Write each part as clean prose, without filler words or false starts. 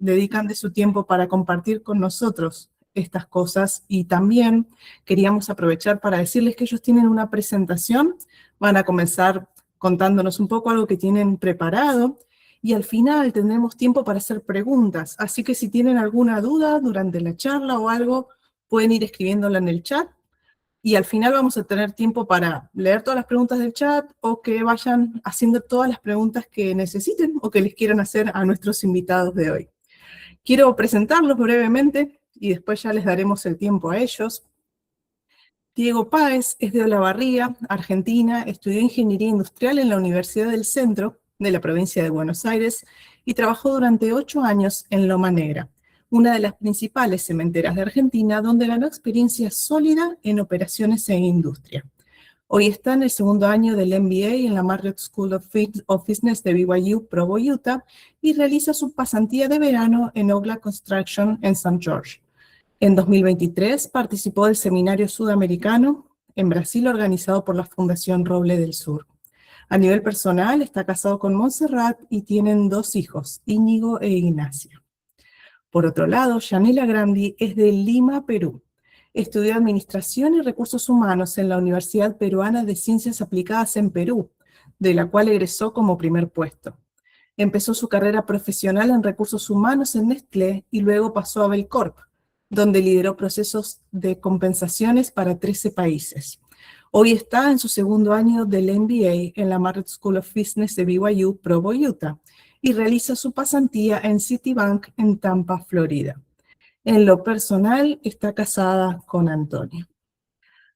dedican de su tiempo para compartir con nosotros estas cosas, y también queríamos aprovechar para decirles que ellos tienen una presentación, van a comenzar contándonos un poco algo que tienen preparado, y al final tendremos tiempo para hacer preguntas, así que si tienen alguna duda durante la charla o algo, pueden ir escribiéndola en el chat, y al final vamos a tener tiempo para leer todas las preguntas del chat o que vayan haciendo todas las preguntas que necesiten o que les quieran hacer a nuestros invitados de hoy. Quiero presentarlos brevemente y después ya les daremos el tiempo a ellos. Diego Páez es de Olavarría, Argentina, estudió Ingeniería Industrial en la Universidad del Centro de la provincia de Buenos Aires y trabajó durante 8 años en Loma Negra, una de las principales cementeras de Argentina, donde ganó experiencia sólida en operaciones e industria. Hoy está en el segundo año del MBA en la Marriott School of Business de BYU Provo, Utah, y realiza su pasantía de verano en Ogla Construction en St. George. En 2023 participó del Seminario Sudamericano en Brasil organizado por la Fundación Roble del Sur. A nivel personal está casado con Montserrat y tienen 2 hijos, Íñigo e Ignacio. Por otro lado, Yanela Grandi es de Lima, Perú. Estudió Administración y Recursos Humanos en la Universidad Peruana de Ciencias Aplicadas en Perú, de la cual egresó como primer puesto. Empezó su carrera profesional en Recursos Humanos en Nestlé y luego pasó a Belcorp, donde lideró procesos de compensaciones para 13 países. Hoy está en su segundo año del MBA en la Marriott School of Business de BYU Provo, Utah, y realiza su pasantía en Citibank en Tampa, Florida. En lo personal, está casada con Antonio.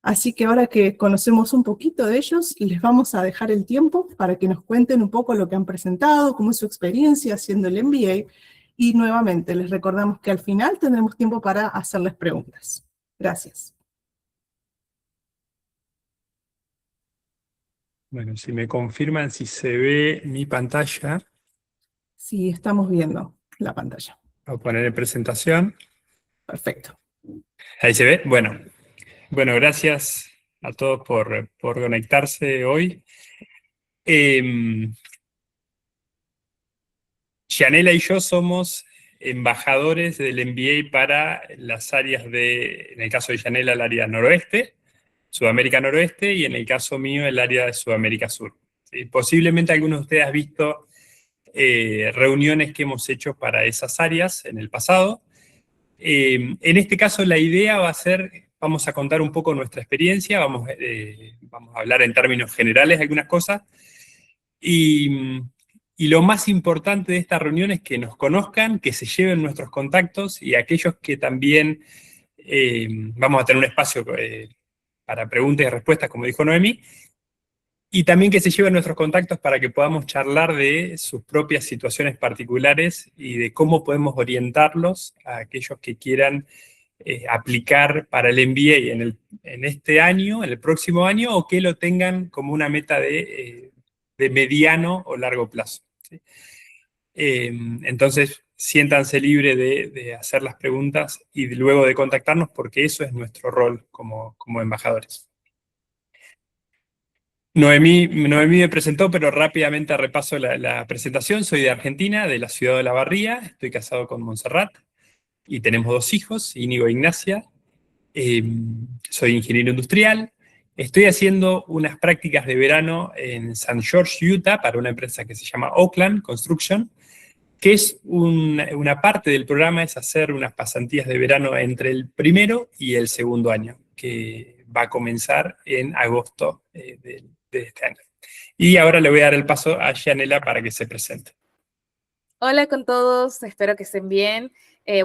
Así que ahora que conocemos un poquito de ellos, les vamos a dejar el tiempo para que nos cuenten un poco lo que han presentado, cómo es su experiencia haciendo el MBA, y nuevamente les recordamos que al final tendremos tiempo para hacerles preguntas. Gracias. Bueno, si me confirman si se ve mi pantalla. Sí, estamos viendo la pantalla. Voy a poner en presentación. Perfecto. Ahí se ve. Bueno, gracias a todos por conectarse hoy. Yanela y yo somos embajadores del MBA para las áreas en el caso de Yanela, el área noroeste, Sudamérica noroeste, y en el caso mío, el área de Sudamérica sur. ¿Sí? Posiblemente algunos de ustedes han visto reuniones que hemos hecho para esas áreas en el pasado. En este caso la idea va a ser, vamos a contar un poco nuestra experiencia, vamos a hablar en términos generales de algunas cosas, y lo más importante de esta reunión es que nos conozcan, que se lleven nuestros contactos, y aquellos que también vamos a tener un espacio para preguntas y respuestas, como dijo Noemí, y también que se lleven nuestros contactos para que podamos charlar de sus propias situaciones particulares y de cómo podemos orientarlos a aquellos que quieran aplicar para el MBA en este año, en el próximo año, o que lo tengan como una meta de mediano o largo plazo. ¿Sí? Entonces, siéntanse libres de hacer las preguntas y luego de contactarnos, porque eso es nuestro rol como embajadores. Noemí me presentó, pero rápidamente repaso la presentación. Soy de Argentina, de la ciudad de Olavarría, estoy casado con Montserrat y tenemos 2 hijos, Íñigo e Ignacia. Soy ingeniero industrial. Estoy haciendo unas prácticas de verano en St. George, Utah, para una empresa que se llama Oakland Construction, que es una parte del programa, es hacer unas pasantías de verano entre el primero y el segundo año, que va a comenzar en agosto de este año. Y ahora le voy a dar el paso a Yanela para que se presente. Hola con todos, espero que estén bien.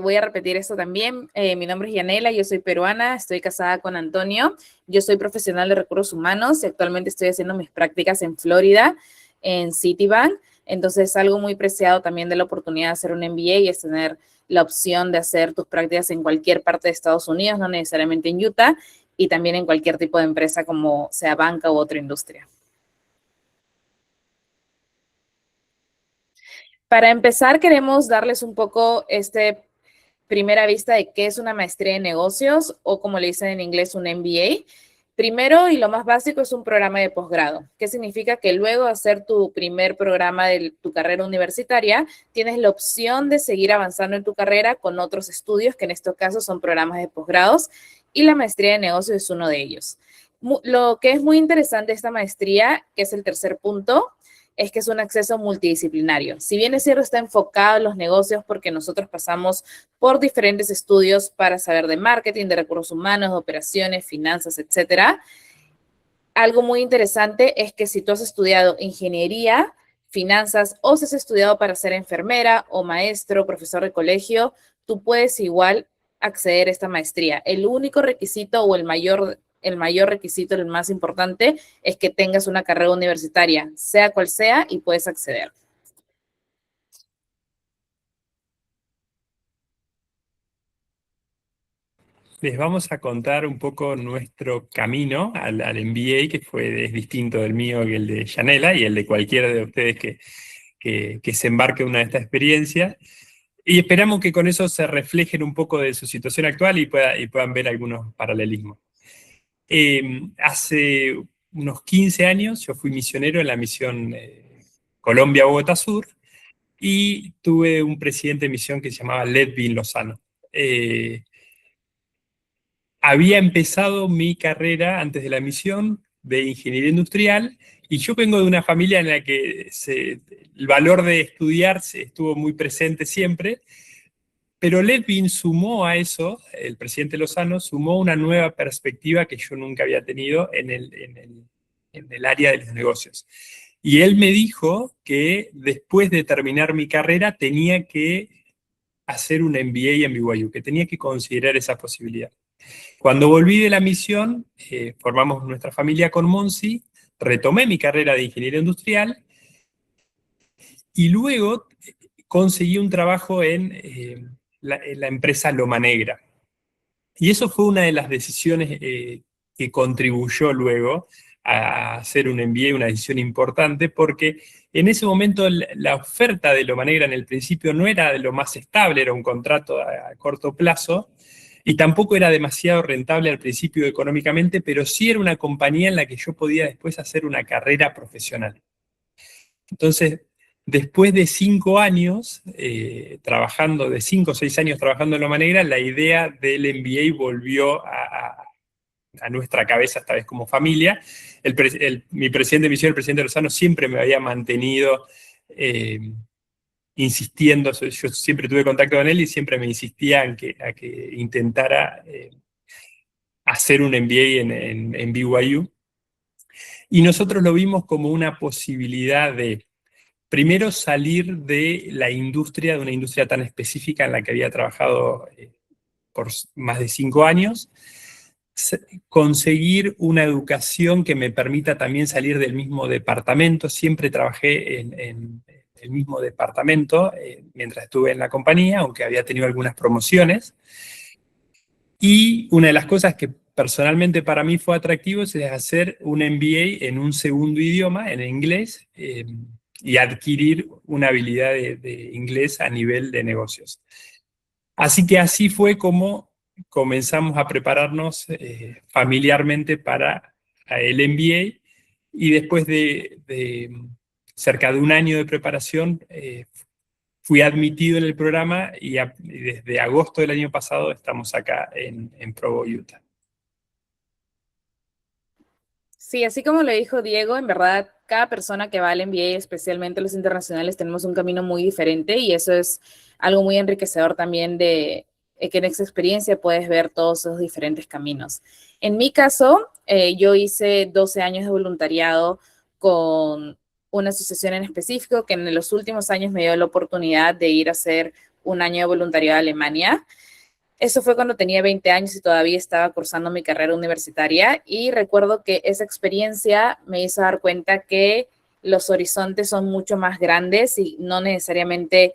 Voy a repetir esto también. Mi nombre es Yanela, yo soy peruana, estoy casada con Antonio. Yo soy profesional de recursos humanos y actualmente estoy haciendo mis prácticas en Florida, en Citibank. Entonces, algo muy preciado también de la oportunidad de hacer un MBA y es tener la opción de hacer tus prácticas en cualquier parte de Estados Unidos, no necesariamente en Utah, y también en cualquier tipo de empresa como sea banca u otra industria. Para empezar, queremos darles un poco primera vista de qué es una maestría en negocios o como le dicen en inglés un MBA. Primero y lo más básico es un programa de posgrado, que significa que luego de hacer tu primer programa de tu carrera universitaria, tienes la opción de seguir avanzando en tu carrera con otros estudios, que en estos casos son programas de posgrados, y la maestría de negocios es uno de ellos. Lo que es muy interesante de esta maestría, que es el tercer punto, es que es un acceso multidisciplinario. Si bien es cierto, está enfocado en los negocios porque nosotros pasamos por diferentes estudios para saber de marketing, de recursos humanos, de operaciones, finanzas, etcétera. Algo muy interesante es que si tú has estudiado ingeniería, finanzas, o si has estudiado para ser enfermera o maestro, profesor de colegio, tú puedes igual acceder a esta maestría. El único requisito o el mayor requisito, el más importante, es que tengas una carrera universitaria, sea cual sea, y puedes acceder. Les vamos a contar un poco nuestro camino al MBA, es distinto del mío que el de Yanela y el de cualquiera de ustedes que se embarque en una de estas experiencias. Y esperamos que con eso se reflejen un poco de su situación actual y puedan ver algunos paralelismos. Hace unos 15 años yo fui misionero en la misión Colombia-Bogotá Sur y tuve un presidente de misión que se llamaba Ledvin Lozano. Había empezado mi carrera antes de la misión de ingeniería industrial y yo vengo de una familia en la que el valor de estudiar estuvo muy presente siempre, pero Ledvin sumó a eso, el presidente Lozano, sumó una nueva perspectiva que yo nunca había tenido en el área de los negocios. Y él me dijo que después de terminar mi carrera tenía que hacer un MBA en BYU, que tenía que considerar esa posibilidad. Cuando volví de la misión, formamos nuestra familia con Monsi, retomé mi carrera de ingeniería industrial y luego conseguí un trabajo en la empresa Loma Negra. Y eso fue una de las decisiones que contribuyó luego a hacer un MBA, una decisión importante, porque en ese momento la oferta de Loma Negra en el principio no era de lo más estable, era un contrato a corto plazo, y tampoco era demasiado rentable al principio económicamente, pero sí era una compañía en la que yo podía después hacer una carrera profesional. Entonces, después de 5 años trabajando, de 5 o 6 años trabajando en Loma Negra, la idea del MBA volvió a nuestra cabeza, esta vez como familia. Mi presidente de misión, el presidente Lozano, siempre me había mantenido insistiendo, yo siempre tuve contacto con él y siempre me insistía a que intentara hacer un MBA en BYU. Y nosotros lo vimos como una posibilidad de, primero, salir de la industria, de una industria tan específica en la que había trabajado por más de 5 años, conseguir una educación que me permita también salir del mismo departamento. Siempre trabajé en el mismo departamento mientras estuve en la compañía, aunque había tenido algunas promociones. Y una de las cosas que personalmente para mí fue atractivo es hacer un MBA en un segundo idioma, en inglés, y adquirir una habilidad de inglés a nivel de negocios. Así que así fue como comenzamos a prepararnos familiarmente para el MBA, y después de cerca de un año de preparación fui admitido en el programa y desde agosto del año pasado estamos acá en Provo, Utah. Sí, así como lo dijo Diego, en verdad, cada persona que va al MBA, especialmente los internacionales, tenemos un camino muy diferente y eso es algo muy enriquecedor también de que en esta experiencia puedes ver todos esos diferentes caminos. En mi caso, yo hice 12 años de voluntariado con una asociación en específico que en los últimos años me dio la oportunidad de ir a hacer un año de voluntariado a Alemania. Eso fue cuando tenía 20 años y todavía estaba cursando mi carrera universitaria, y recuerdo que esa experiencia me hizo dar cuenta que los horizontes son mucho más grandes y no necesariamente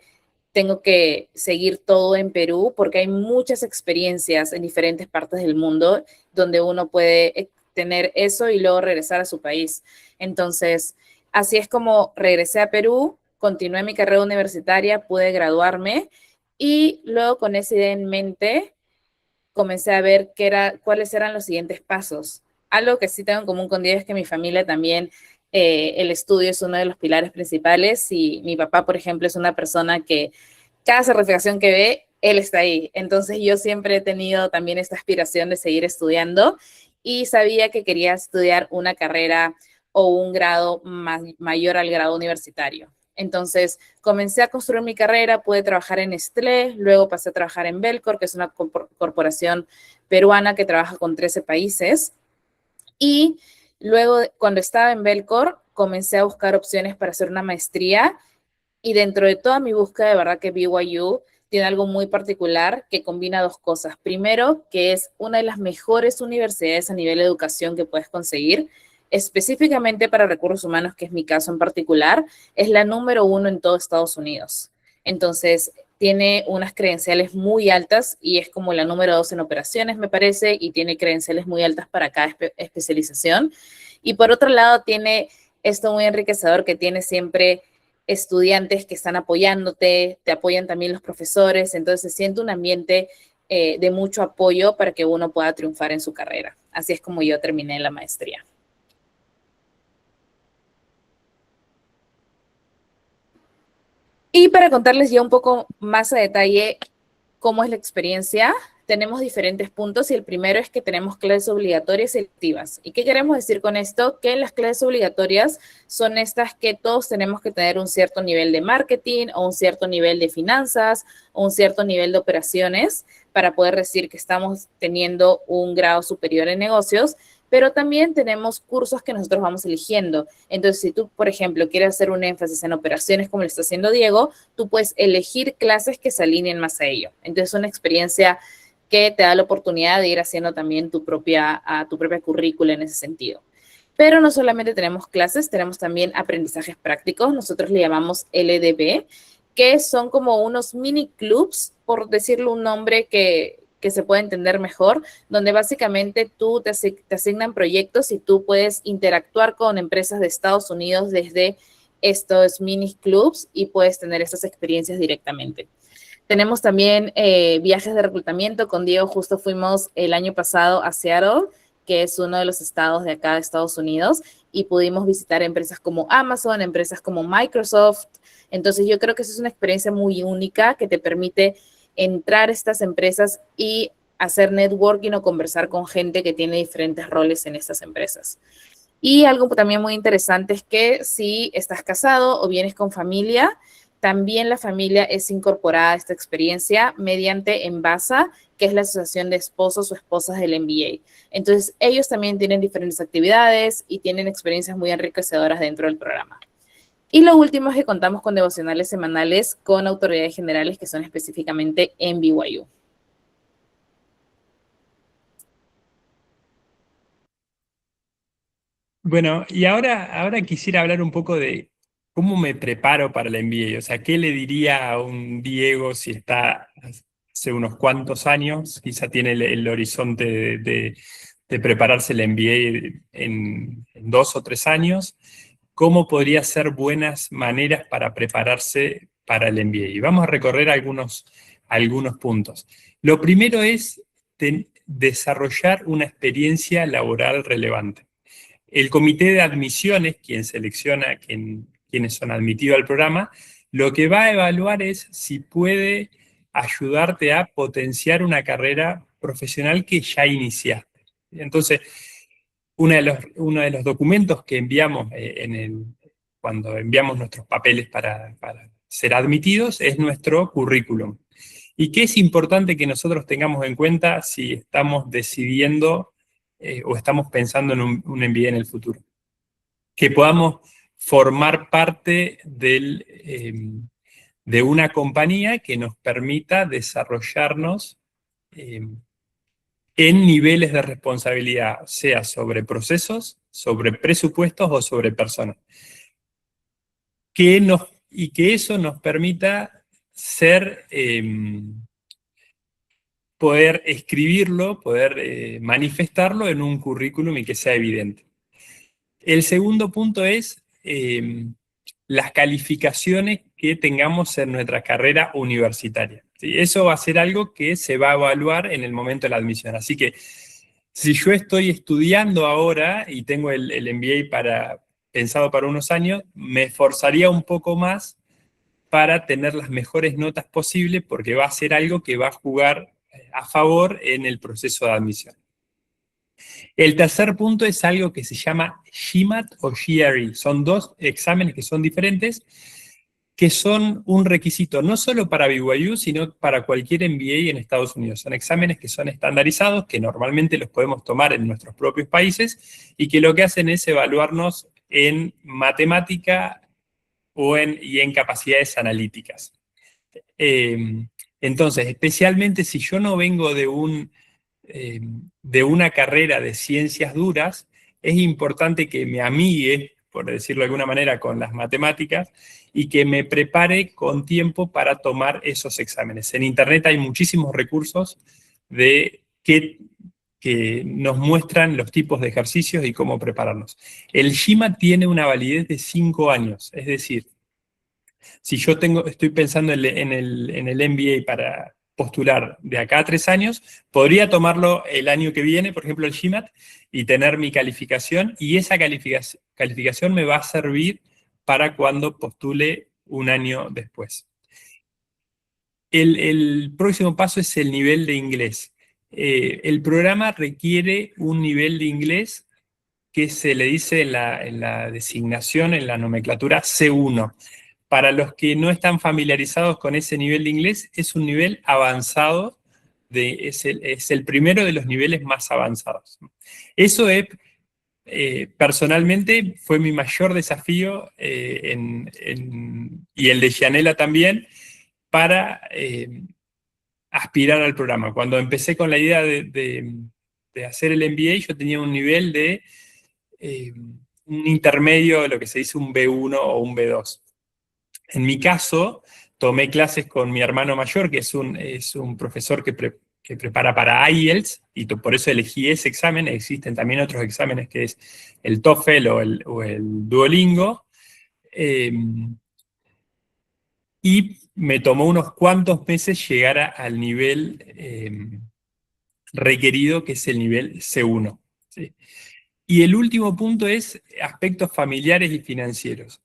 tengo que seguir todo en Perú, porque hay muchas experiencias en diferentes partes del mundo donde uno puede tener eso y luego regresar a su país. Entonces, así es como regresé a Perú, continué mi carrera universitaria, pude graduarme. Y luego con esa idea en mente, comencé a ver cuáles eran los siguientes pasos. algo que sí tengo en común con Diego es que mi familia también, el estudio es uno de los pilares principales, y mi papá, por ejemplo, es una persona que cada certificación que ve, él está ahí. Entonces yo siempre he tenido también esta aspiración de seguir estudiando y sabía que quería estudiar una carrera o un grado mayor al grado universitario. Entonces comencé a construir mi carrera, pude trabajar en Nestlé, luego pasé a trabajar en Belcor, que es una corporación peruana que trabaja con 13 países. Y luego, cuando estaba en Belcor, comencé a buscar opciones para hacer una maestría, y dentro de toda mi búsqueda, de verdad que BYU tiene algo muy particular que combina dos cosas. Primero, que es una de las mejores universidades a nivel de educación que puedes conseguir, específicamente para recursos humanos, que es mi caso en particular, es la número 1 en todo Estados Unidos. Entonces, tiene unas credenciales muy altas y es como la número 2 en operaciones, me parece, y tiene credenciales muy altas para cada especialización. Y por otro lado, tiene esto muy enriquecedor que tiene siempre estudiantes que están apoyándote, te apoyan también los profesores, entonces se siente un ambiente de mucho apoyo para que uno pueda triunfar en su carrera. Así es como yo terminé la maestría. Y para contarles ya un poco más a detalle cómo es la experiencia, tenemos diferentes puntos, y el primero es que tenemos clases obligatorias y electivas. ¿Y qué queremos decir con esto? Que las clases obligatorias son estas que todos tenemos que tener un cierto nivel de marketing o un cierto nivel de finanzas o un cierto nivel de operaciones para poder decir que estamos teniendo un grado superior en negocios, pero también tenemos cursos que nosotros vamos eligiendo. Entonces, si tú, por ejemplo, quieres hacer un énfasis en operaciones como lo está haciendo Diego, tú puedes elegir clases que se alineen más a ello. Entonces, es una experiencia que te da la oportunidad de ir haciendo también tu propia currícula en ese sentido. Pero no solamente tenemos clases, tenemos también aprendizajes prácticos. Nosotros le llamamos LDB, que son como unos mini clubs, por decirlo un nombre que se puede entender mejor, donde básicamente tú te asignan proyectos y tú puedes interactuar con empresas de Estados Unidos desde estos mini clubs y puedes tener estas experiencias directamente. Tenemos también viajes de reclutamiento. Con Diego justo fuimos el año pasado a Seattle, que es uno de los estados de acá de Estados Unidos, y pudimos visitar empresas como Amazon, empresas como Microsoft. Entonces yo creo que eso es una experiencia muy única que te permite entrar a estas empresas y hacer networking o conversar con gente que tiene diferentes roles en estas empresas. Y algo también muy interesante es que si estás casado o vienes con familia, también la familia es incorporada a esta experiencia mediante Envasa, que es la Asociación de Esposos o Esposas del MBA. Entonces, ellos también tienen diferentes actividades y tienen experiencias muy enriquecedoras dentro del programa. Y lo último es que contamos con devocionales semanales con autoridades generales que son específicamente en BYU. Bueno, y ahora quisiera hablar un poco de cómo me preparo para el MBA. O sea, ¿qué le diría a un Diego si está hace unos cuantos años, quizá tiene el horizonte de prepararse el MBA en 2 o 3 años? ¿Cómo podría ser buenas maneras para prepararse para el MBA? Y vamos a recorrer algunos puntos. Lo primero es desarrollar una experiencia laboral relevante. El comité de admisiones, quien selecciona quienes son admitidos al programa, lo que va a evaluar es si puede ayudarte a potenciar una carrera profesional que ya iniciaste. Entonces, uno de los documentos que enviamos cuando enviamos nuestros papeles para ser admitidos es nuestro currículum. Y que es importante que nosotros tengamos en cuenta si estamos decidiendo o estamos pensando en un MBA en el futuro. Que podamos formar parte de una compañía que nos permita desarrollarnos en niveles de responsabilidad, sea sobre procesos, sobre presupuestos o sobre personas. Y que eso nos permita poder escribirlo, poder manifestarlo en un currículum y que sea evidente. El segundo punto es las calificaciones que tengamos en nuestra carrera universitaria. ¿Sí? Eso va a ser algo que se va a evaluar en el momento de la admisión. Así que Si yo estoy estudiando ahora y tengo el MBA pensado para unos años, me esforzaría un poco más para tener las mejores notas posibles, porque va a ser algo que va a jugar a favor en el proceso de admisión. El tercer punto es algo que se llama GMAT o GRE. Son dos exámenes que son diferentes, que son un requisito no solo para BYU, sino para cualquier MBA en Estados Unidos. Son exámenes que son estandarizados, que normalmente los podemos tomar en nuestros propios países, y que lo que hacen es evaluarnos en matemática y en capacidades analíticas. Entonces, especialmente si yo no vengo de una carrera de ciencias duras, es importante que me amigue, por decirlo de alguna manera, con las matemáticas y que me prepare con tiempo para tomar esos exámenes. En Internet hay muchísimos recursos que nos muestran los tipos de ejercicios y cómo prepararnos. El GMAT tiene una validez de 5 años, es decir, si yo estoy pensando en el MBA para postular de acá a 3 años, podría tomarlo el año que viene, por ejemplo el GMAT, y tener mi calificación, y esa calificación me va a servir para cuando postule un año después. El próximo paso es el nivel de inglés. El programa requiere un nivel de inglés que se le dice en la designación, en la nomenclatura, C1. Para los que no están familiarizados con ese nivel de inglés, es un nivel avanzado, es el primero de los niveles más avanzados. Eso personalmente fue mi mayor desafío, y el de Gianella también, para aspirar al programa. Cuando empecé con la idea de hacer el MBA, yo tenía un nivel de un intermedio, lo que se dice un B1 o un B2. En mi caso, tomé clases con mi hermano mayor, que es un profesor que prepara para IELTS, y por eso elegí ese examen. Existen también otros exámenes, que es el TOEFL o el Duolingo. Y me tomó unos cuantos meses llegar al nivel requerido, que es el nivel C1. ¿Sí? Y el último punto es aspectos familiares y financieros.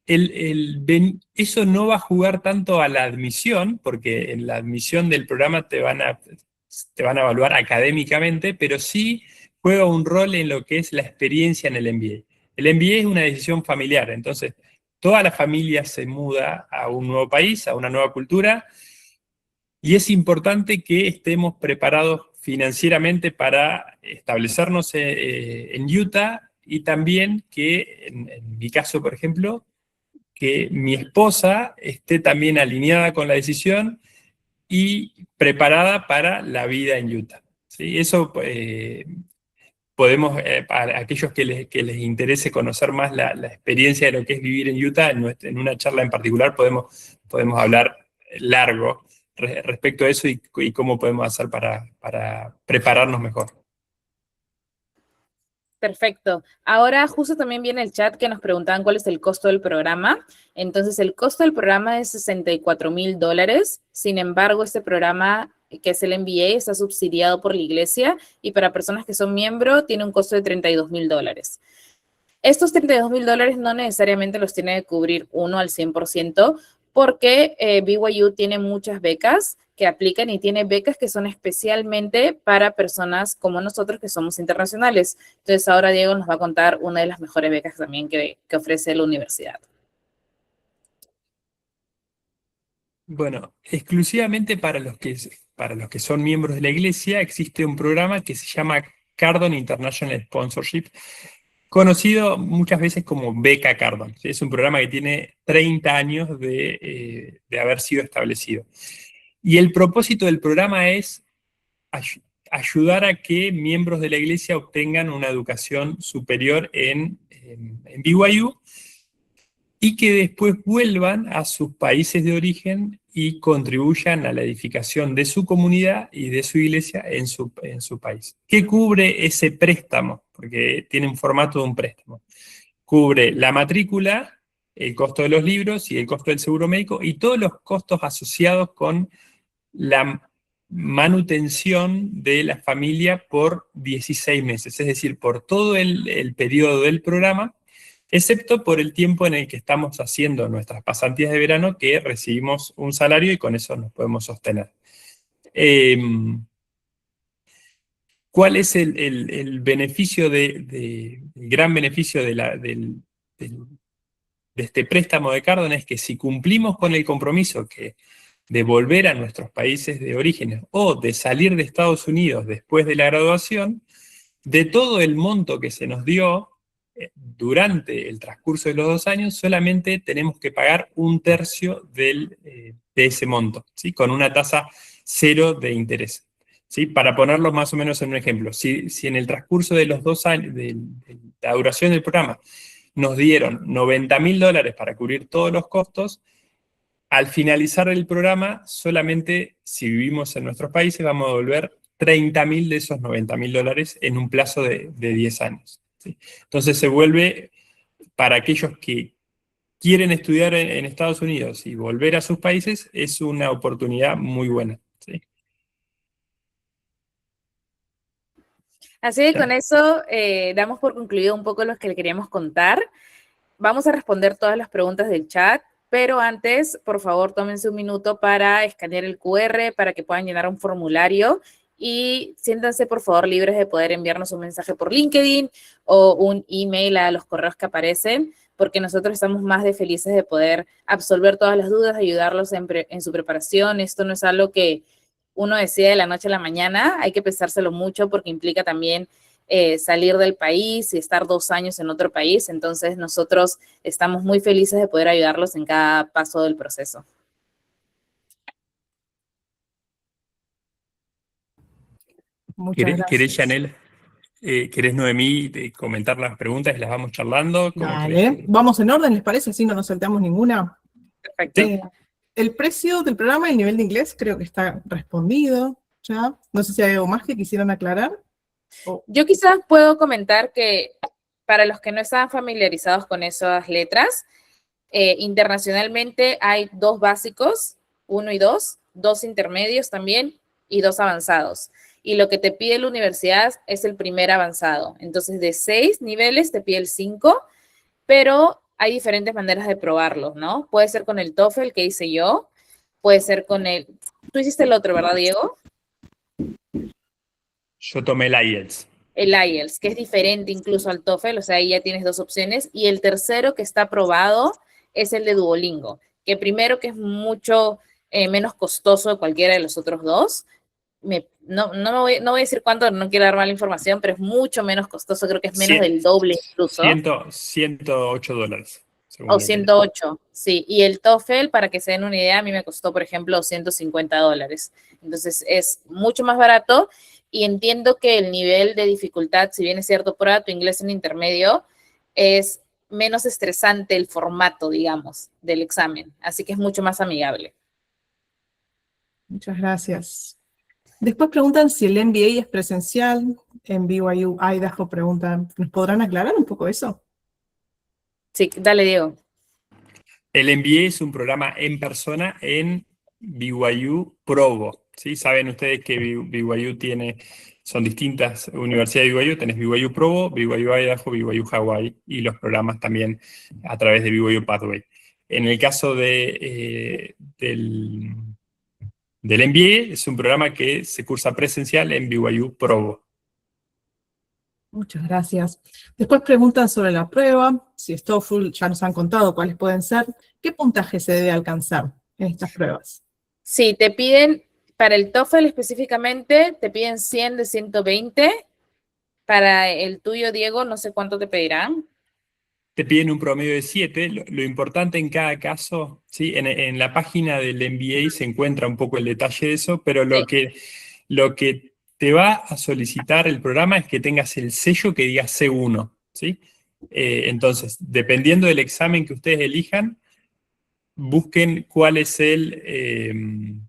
Eso no va a jugar tanto a la admisión, porque en la admisión del programa te van a evaluar académicamente, pero sí juega un rol en lo que es la experiencia en el MBA. El MBA es una decisión familiar, entonces toda la familia se muda a un nuevo país, a una nueva cultura, y es importante que estemos preparados financieramente para establecernos en Utah, y también que, en mi caso, por ejemplo, que mi esposa esté también alineada con la decisión y preparada para la vida en Utah. ¿Sí? Eso podemos, para aquellos que les interese conocer más la experiencia de lo que es vivir en Utah, en una charla en particular podemos hablar largo respecto a eso y cómo podemos hacer para prepararnos mejor. Perfecto. Ahora justo también viene el chat que nos preguntaban cuál es el costo del programa. Entonces, el costo del programa es $64,000. Sin embargo, este programa, que es el MBA, está subsidiado por la iglesia, y para personas que son miembros tiene un costo de $32,000. Estos $32,000 no necesariamente los tiene que cubrir uno al 100%, porque BYU tiene muchas becas que aplican, y tiene becas que son especialmente para personas como nosotros, que somos internacionales. Entonces ahora Diego nos va a contar una de las mejores becas también que ofrece la universidad. Bueno, exclusivamente para los que son miembros de la iglesia existe un programa que se llama Cardon International Sponsorship, conocido muchas veces como Beca Cardon. Es un programa que tiene 30 años de haber sido establecido. Y el propósito del programa es ayudar a que miembros de la iglesia obtengan una educación superior en BYU, y que después vuelvan a sus países de origen y contribuyan a la edificación de su comunidad y de su iglesia en su país. ¿Qué cubre ese préstamo? Porque tiene un formato de un préstamo. Cubre la matrícula, el costo de los libros y el costo del seguro médico, y todos los costos asociados con manutención de la familia por 16 meses, es decir, por todo el periodo del programa, excepto por el tiempo en el que estamos haciendo nuestras pasantías de verano, que recibimos un salario y con eso nos podemos sostener. ¿Cuál es el beneficio el gran beneficio de este préstamo de Cárdenas? Es que si cumplimos con el compromiso de volver a nuestros países de origen o de salir de Estados Unidos después de la graduación, de todo el monto que se nos dio durante el transcurso de los 2 años, solamente tenemos que pagar 1/3 de ese monto, ¿sí? Con una tasa 0 de interés. ¿Sí? Para ponerlo más o menos en un ejemplo, si en el transcurso de los 2 años, de la duración del programa, nos dieron $90.000 para cubrir todos los costos, al finalizar el programa, solamente si vivimos en nuestros países vamos a devolver 30.000 de esos $90.000 en un plazo de 10 años. ¿Sí? Entonces se vuelve, para aquellos que quieren estudiar en Estados Unidos y volver a sus países, es una oportunidad muy buena. ¿Sí? Así que con eso damos por concluido un poco lo que le queríamos contar. Vamos a responder todas las preguntas del chat, pero antes, por favor, tómense un minuto para escanear el QR, para que puedan llenar un formulario y siéntanse, por favor, libres de poder enviarnos un mensaje por LinkedIn o un email a los correos que aparecen, porque nosotros estamos más de felices de poder absolver todas las dudas, ayudarlos en su preparación. Esto no es algo que uno decide de la noche a la mañana, hay que pensárselo mucho porque implica también salir del país y estar 2 años en otro país. Entonces nosotros estamos muy felices de poder ayudarlos en cada paso del proceso. Muchas gracias. ¿Querés, Yanel? ¿Querés, Noemí, comentar las preguntas y las vamos charlando? Dale, vamos en orden, ¿les parece? Así no nos saltamos ninguna. Perfecto. El precio del programa, el nivel de inglés, creo que está respondido ya. No sé si hay algo más que quisieran aclarar. Yo quizás puedo comentar que para los que no están familiarizados con esas letras, internacionalmente hay 2 básicos, 1 y 2, 2 intermedios también y 2 avanzados. Y lo que te pide la universidad es el primer avanzado. Entonces, de 6 niveles te pide el 5, pero hay diferentes maneras de probarlo, ¿no? Puede ser con el TOEFL que hice yo, puede ser con el... Tú hiciste el otro, ¿verdad, Diego? Yo tomé el IELTS. El IELTS, que es diferente incluso al TOEFL, o sea, ahí ya tienes 2 opciones. Y el tercero que está aprobado es el de Duolingo, que primero que es mucho menos costoso de cualquiera de los otros 2. No voy a decir cuánto, no quiero dar mala información, pero es mucho menos costoso, creo que es menos del doble incluso. $108. O 108, sí. Y el TOEFL, para que se den una idea, a mí me costó, por ejemplo, $150. Entonces es mucho más barato y entiendo que el nivel de dificultad, si bien es cierto, prueba tu inglés en intermedio, es menos estresante el formato, digamos, del examen. Así que es mucho más amigable. Muchas gracias. Después preguntan si el MBA es presencial. En BYU Idaho preguntan, ¿nos podrán aclarar un poco eso? Sí, dale, Diego. El MBA es un programa en persona en BYU Provo. ¿Sí? Saben ustedes que BYU son distintas universidades de BYU. Tenés BYU Provo, BYU Idaho, BYU Hawaii y los programas también a través de BYU Pathway. En el caso del MBA, es un programa que se cursa presencial en BYU Provo. Muchas gracias. Después preguntan sobre la prueba, si es TOEFL, ya nos han contado cuáles pueden ser. ¿Qué puntaje se debe alcanzar en estas pruebas? Sí, te piden, para el TOEFL específicamente, te piden 100 de 120. Para el tuyo, Diego, no sé cuánto te pedirán. Te piden un promedio de 7. Lo importante en cada caso, ¿sí? En la página del MBA se encuentra un poco el detalle de eso, pero lo que te va a solicitar el programa es que tengas el sello que diga C1, ¿sí? Entonces, dependiendo del examen que ustedes elijan, busquen cuál es el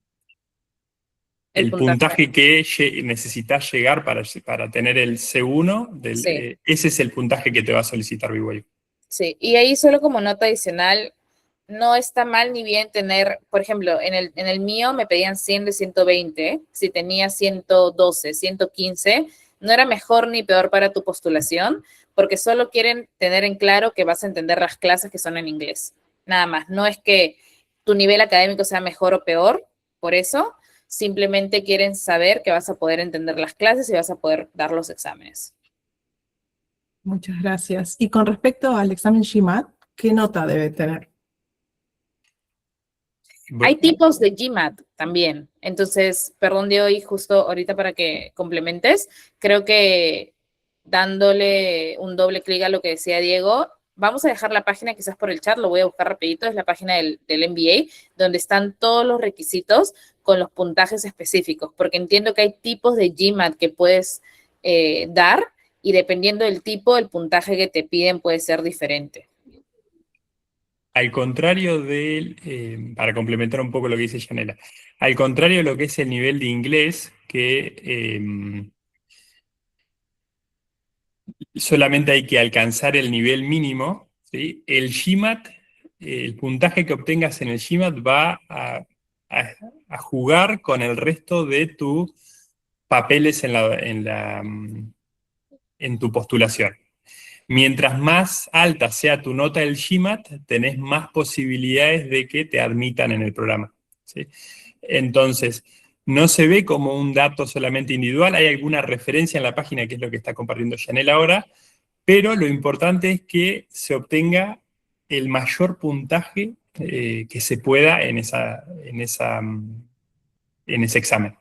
puntaje que necesitas llegar para tener el C1. Sí. Ese es el puntaje que te va a solicitar BYU. Sí, y ahí solo como nota adicional, no está mal ni bien tener, por ejemplo, en el mío me pedían 100 de 120, si tenía 112, 115, no era mejor ni peor para tu postulación, porque solo quieren tener en claro que vas a entender las clases que son en inglés. Nada más, no es que tu nivel académico sea mejor o peor, por eso, simplemente quieren saber que vas a poder entender las clases y vas a poder dar los exámenes. Muchas gracias. Y con respecto al examen GMAT, ¿qué nota debe tener? Hay tipos de GMAT también. Entonces, perdón, Diego, y justo ahorita para que complementes, creo que dándole un doble clic a lo que decía Diego, vamos a dejar la página quizás por el chat, lo voy a buscar rapidito, es la página del MBA, donde están todos los requisitos con los puntajes específicos, porque entiendo que hay tipos de GMAT que puedes dar y dependiendo del tipo, el puntaje que te piden puede ser diferente. Al contrario para complementar un poco lo que dice Yanela, al contrario de lo que es el nivel de inglés, que solamente hay que alcanzar el nivel mínimo, ¿sí? El GMAT, el puntaje que obtengas en el GMAT va a jugar con el resto de tus papeles en tu postulación. Mientras más alta sea tu nota del GMAT, tenés más posibilidades de que te admitan en el programa, ¿sí? Entonces, no se ve como un dato solamente individual, hay alguna referencia en la página, que es lo que está compartiendo Yanela ahora, pero lo importante es que se obtenga el mayor puntaje que se pueda en ese examen.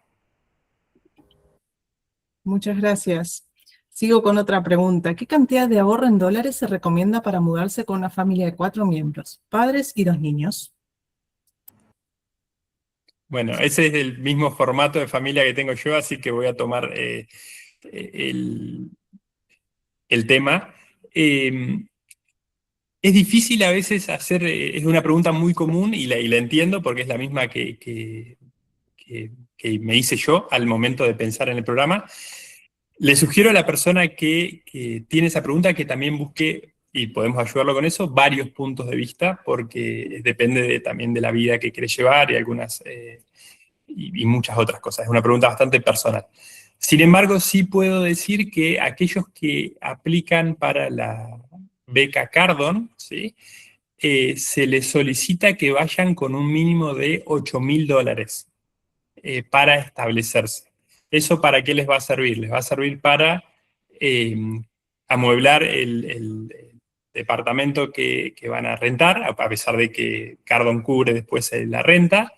Muchas gracias. Sigo con otra pregunta. ¿Qué cantidad de ahorro en dólares se recomienda para mudarse con una familia de 4 miembros, padres y 2 niños? Bueno, ese es el mismo formato de familia que tengo yo, así que voy a tomar el tema. Es difícil a veces hacer, es una pregunta muy común y la entiendo porque es la misma que me hice yo al momento de pensar en el programa. Le sugiero a la persona que tiene esa pregunta que también busque, y podemos ayudarlo con eso, varios puntos de vista, porque depende también de la vida que quiere llevar y algunas y muchas otras cosas. Es una pregunta bastante personal. Sin embargo, sí puedo decir que aquellos que aplican para la beca Cardon, ¿sí? Se les solicita que vayan con un mínimo de $8.000 para establecerse. ¿Eso para qué les va a servir? Les va a servir para amueblar el departamento que van a rentar, a pesar de que Cardon cubre después la renta,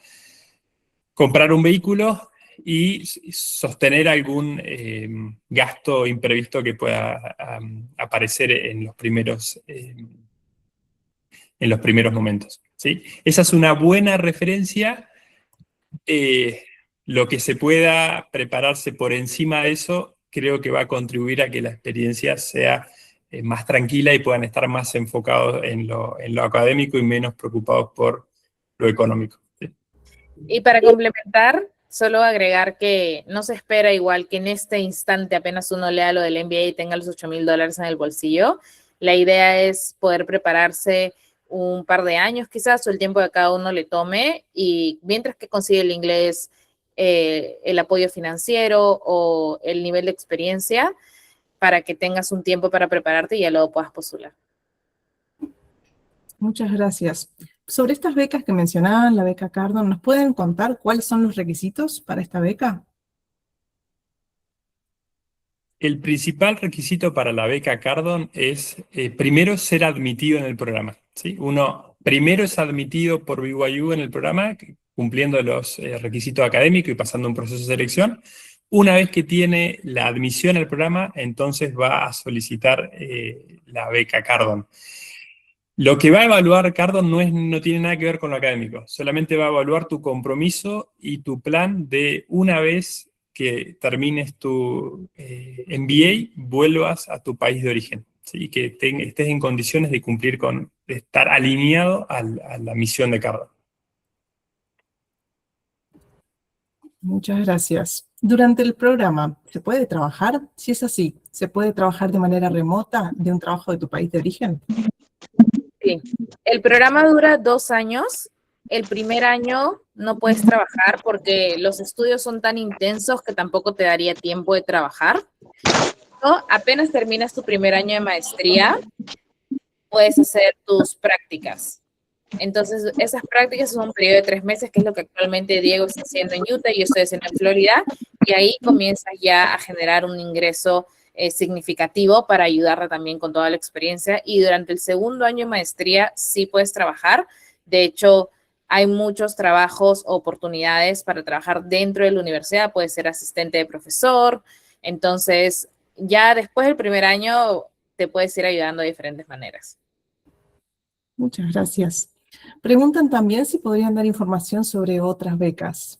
comprar un vehículo y sostener algún gasto imprevisto que pueda aparecer en los primeros momentos, ¿sí? Esa es una buena referencia. Lo que se pueda prepararse por encima de eso, creo que va a contribuir a que la experiencia sea más tranquila y puedan estar más enfocados en lo académico y menos preocupados por lo económico, ¿sí? Y para complementar, solo agregar que no se espera igual que en este instante apenas uno lea lo del MBA y tenga los $8.000 en el bolsillo. La idea es poder prepararse un par de años quizás, o el tiempo que cada uno le tome, y mientras que consigue el inglés, el apoyo financiero o el nivel de experiencia, para que tengas un tiempo para prepararte y ya luego puedas postular. Muchas gracias. Sobre estas becas que mencionaban, la beca Cardon, ¿nos pueden contar cuáles son los requisitos para esta beca? El principal requisito para la beca Cardon es, primero, ser admitido en el programa, ¿sí? Uno primero es admitido por BYU en el programa, cumpliendo los requisitos académicos y pasando un proceso de selección. Una vez que tiene la admisión al programa, entonces va a solicitar la beca Cardon. Lo que va a evaluar Cardon no tiene nada que ver con lo académico, solamente va a evaluar tu compromiso y tu plan de una vez que termines tu MBA, vuelvas a tu país de origen, ¿sí? Que estés en condiciones de cumplir de estar alineado a la misión de Cardon. Muchas gracias. Durante el programa, ¿se puede trabajar? Si es así, ¿se puede trabajar de manera remota de un trabajo de tu país de origen? Sí, el programa dura 2 años. El primer año no puedes trabajar porque los estudios son tan intensos que tampoco te daría tiempo de trabajar. ¿No? Apenas terminas tu primer año de maestría, puedes hacer tus prácticas. Entonces, esas prácticas son un periodo de 3 meses, que es lo que actualmente Diego está haciendo en Utah y yo estoy haciendo en Florida, y ahí comienzas ya a generar un ingreso significativo para ayudarla también con toda la experiencia. Y durante el segundo año de maestría sí puedes trabajar. De hecho, hay muchos trabajos, oportunidades para trabajar dentro de la universidad. Puedes ser asistente de profesor. Entonces, ya después del primer año te puedes ir ayudando de diferentes maneras. Muchas gracias. Preguntan también si podrían dar información sobre otras becas.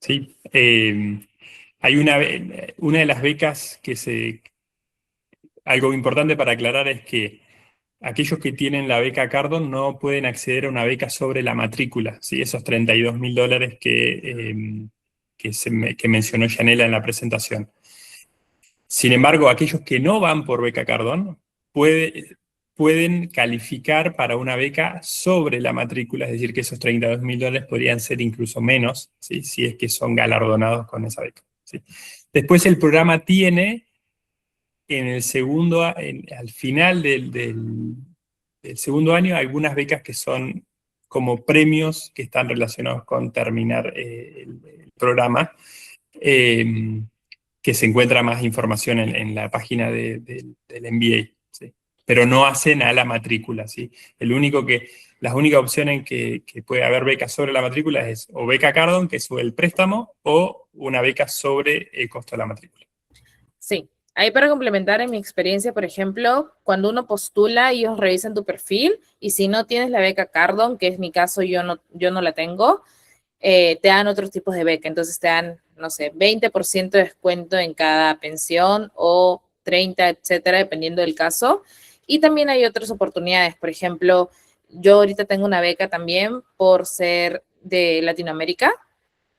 Sí, hay una de las becas algo importante para aclarar es que aquellos que tienen la beca Cardon no pueden acceder a una beca sobre la matrícula, ¿sí? Esos $32.000 que mencionó Yanela en la presentación. Sin embargo, aquellos que no van por beca Cardon pueden calificar para una beca sobre la matrícula, es decir, que esos $32.000 podrían ser incluso menos, ¿sí? Si es que son galardonados con esa beca, ¿sí? Después el programa tiene al final del segundo año algunas becas que son como premios que están relacionados con terminar el programa, que se encuentra más información en la página del MBA, ¿sí? Pero no hacen a la matrícula, ¿sí? Las únicas opciones que puede haber becas sobre la matrícula es o beca Cardon, que sube el préstamo, o una beca sobre el costo de la matrícula. Sí, ahí para complementar en mi experiencia, por ejemplo, cuando uno postula, ellos revisan tu perfil y si no tienes la beca Cardon, que es mi caso, yo no la tengo, te dan otros tipos de beca. Entonces te dan, no sé, 20% de descuento en cada pensión o 30, etcétera, dependiendo del caso. Y también hay otras oportunidades. Por ejemplo, yo ahorita tengo una beca también por ser de Latinoamérica.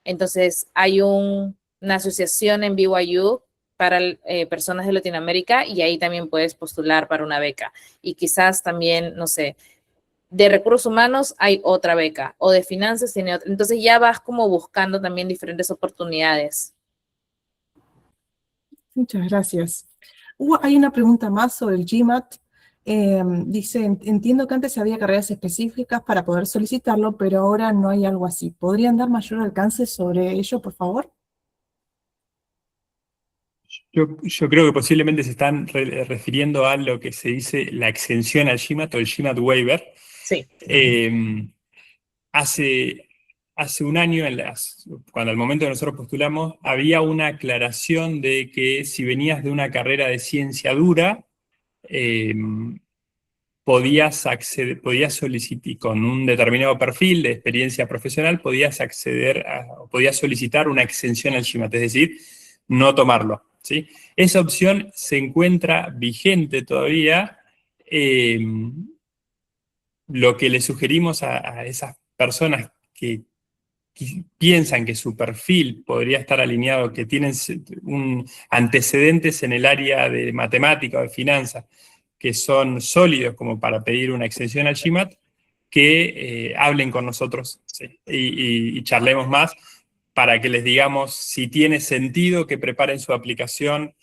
Entonces hay una asociación en BYU para personas de Latinoamérica y ahí también puedes postular para una beca. Y quizás también, no sé, de recursos humanos hay otra beca o de finanzas tiene otra. Entonces ya vas como buscando también diferentes oportunidades. Muchas gracias. Hay una pregunta más sobre el GMAT. Dice, entiendo que antes había carreras específicas para poder solicitarlo, pero ahora no hay algo así. ¿Podrían dar mayor alcance sobre ello, por favor? Yo creo que posiblemente se están refiriendo a lo que se dice la exención al GMAT o el GMAT waiver. Sí. Hace un año, cuando al momento que nosotros postulamos, había una aclaración de que si venías de una carrera de ciencia dura, podías solicitar, con un determinado perfil de experiencia profesional, podías solicitar una exención al GMAT, es decir, no tomarlo, ¿sí? Esa opción se encuentra vigente todavía. Lo que le sugerimos a esas personas que piensan que su perfil podría estar alineado, que tienen antecedentes en el área de matemática o de finanzas, que son sólidos como para pedir una exención al GMAT, que hablen con nosotros, ¿sí? y charlemos más para que les digamos si tiene sentido que preparen su aplicación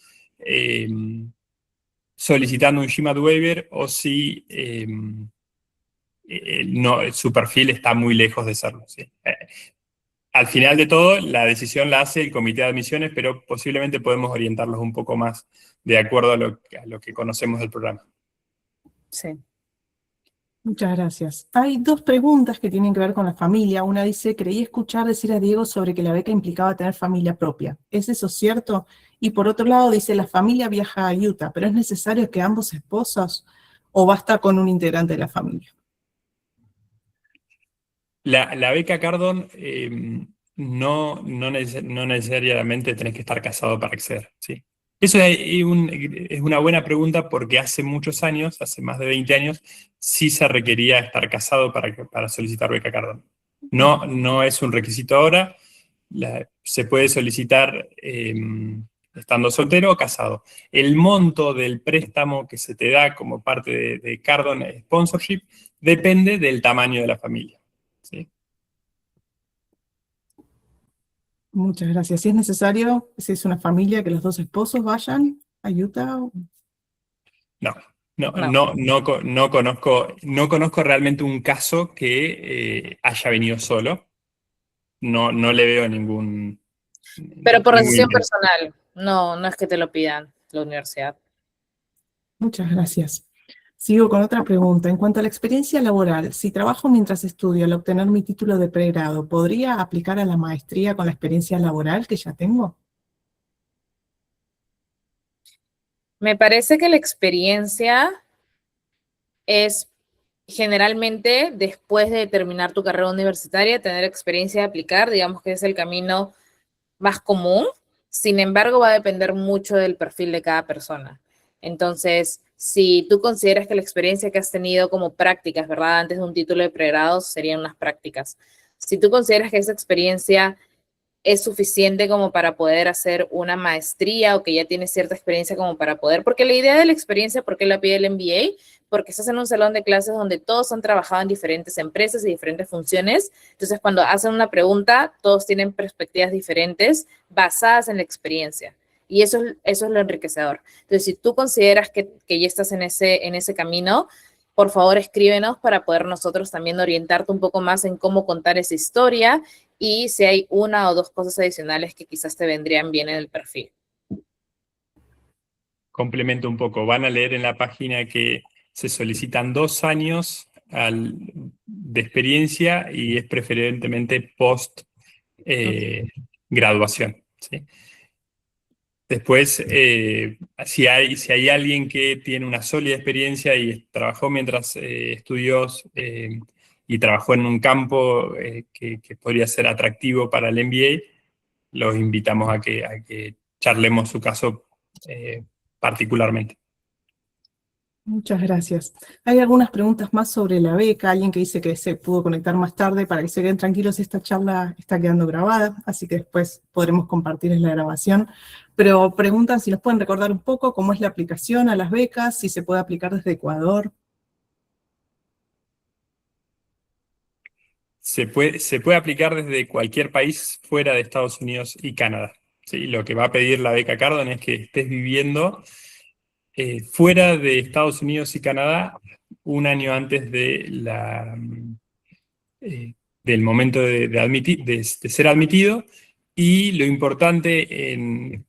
solicitando un GMAT waiver o si su perfil está muy lejos de serlo, ¿sí? Al final de todo, la decisión la hace el comité de admisiones, pero posiblemente podemos orientarlos un poco más de acuerdo a lo que conocemos del programa. Sí. Muchas gracias. Hay dos preguntas que tienen que ver con la familia. Una dice, creí escuchar decir a Diego sobre que la beca implicaba tener familia propia. ¿Es eso cierto? Y por otro lado dice, la familia viaja a Utah, pero ¿es necesario que ambos esposos o basta con un integrante de la familia? La beca Cardon no necesariamente tenés que estar casado para acceder, ¿sí? Eso es una buena pregunta porque hace muchos años, hace más de 20 años, sí se requería estar casado para solicitar beca Cardon. No es un requisito ahora. Se puede solicitar estando soltero o casado. El monto del préstamo que se te da como parte de Cardon Sponsorship depende del tamaño de la familia. ¿Sí? Muchas gracias. Si es necesario, si es una familia, que los dos esposos vayan a Utah. No, no, No. no, no conozco realmente un caso que haya venido solo. No, no le veo Pero por ningún decisión interés. personal, no es que te lo pidan la universidad. Muchas gracias. Sigo con otra pregunta. En cuanto a la experiencia laboral, si trabajo mientras estudio al obtener mi título de pregrado, ¿podría aplicar a la maestría con la experiencia laboral que ya tengo? Me parece que la experiencia es generalmente después de terminar tu carrera universitaria, tener experiencia de aplicar, digamos que es el camino más común. Sin embargo, va a depender mucho del perfil de cada persona. Entonces, si tú consideras que la experiencia que has tenido como prácticas, ¿verdad? Antes de un título de pregrado serían unas prácticas. Si tú consideras que esa experiencia es suficiente como para poder hacer una maestría o que ya tienes cierta experiencia como para poder, porque la idea de la experiencia, ¿por qué la pide el MBA? Porque estás en un salón de clases donde todos han trabajado en diferentes empresas y diferentes funciones, entonces cuando hacen una pregunta, todos tienen perspectivas diferentes basadas en la experiencia. Y eso es lo enriquecedor. Entonces, si tú consideras que ya estás en ese camino, por favor escríbenos para poder nosotros también orientarte un poco más en cómo contar esa historia y si hay una o dos cosas adicionales que quizás te vendrían bien en el perfil. Complemento un poco. Van a leer en la página que se solicitan 2 años de experiencia y es preferentemente post graduación. ¿Sí? Después, si hay alguien que tiene una sólida experiencia y trabajó mientras estudió y trabajó en un campo que podría ser atractivo para el MBA, los invitamos a que charlemos su caso particularmente. Muchas gracias. Hay algunas preguntas más sobre la beca. Alguien que dice que se pudo conectar más tarde. Para que se queden tranquilos, esta charla está quedando grabada, así que después podremos compartir en la grabación. Pero preguntan si nos pueden recordar un poco cómo es la aplicación a las becas, si se puede aplicar desde Ecuador. Se puede aplicar desde cualquier país fuera de Estados Unidos y Canadá. ¿Sí? Lo que va a pedir la beca Cardon es que estés viviendo fuera de Estados Unidos y Canadá un año antes del momento de ser admitido, y lo importante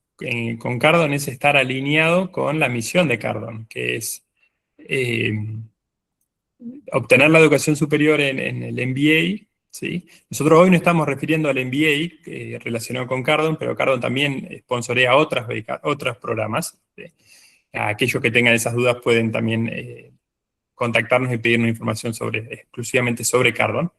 con Cardon es estar alineado con la misión de Cardon, que es obtener la educación superior en el MBA. ¿Sí? Nosotros hoy no estamos refiriendo al MBA relacionado con Cardon, pero Cardon también sponsorea otras becas, otros programas. ¿Sí? Aquellos que tengan esas dudas pueden también contactarnos y pedirnos información exclusivamente sobre Cardon.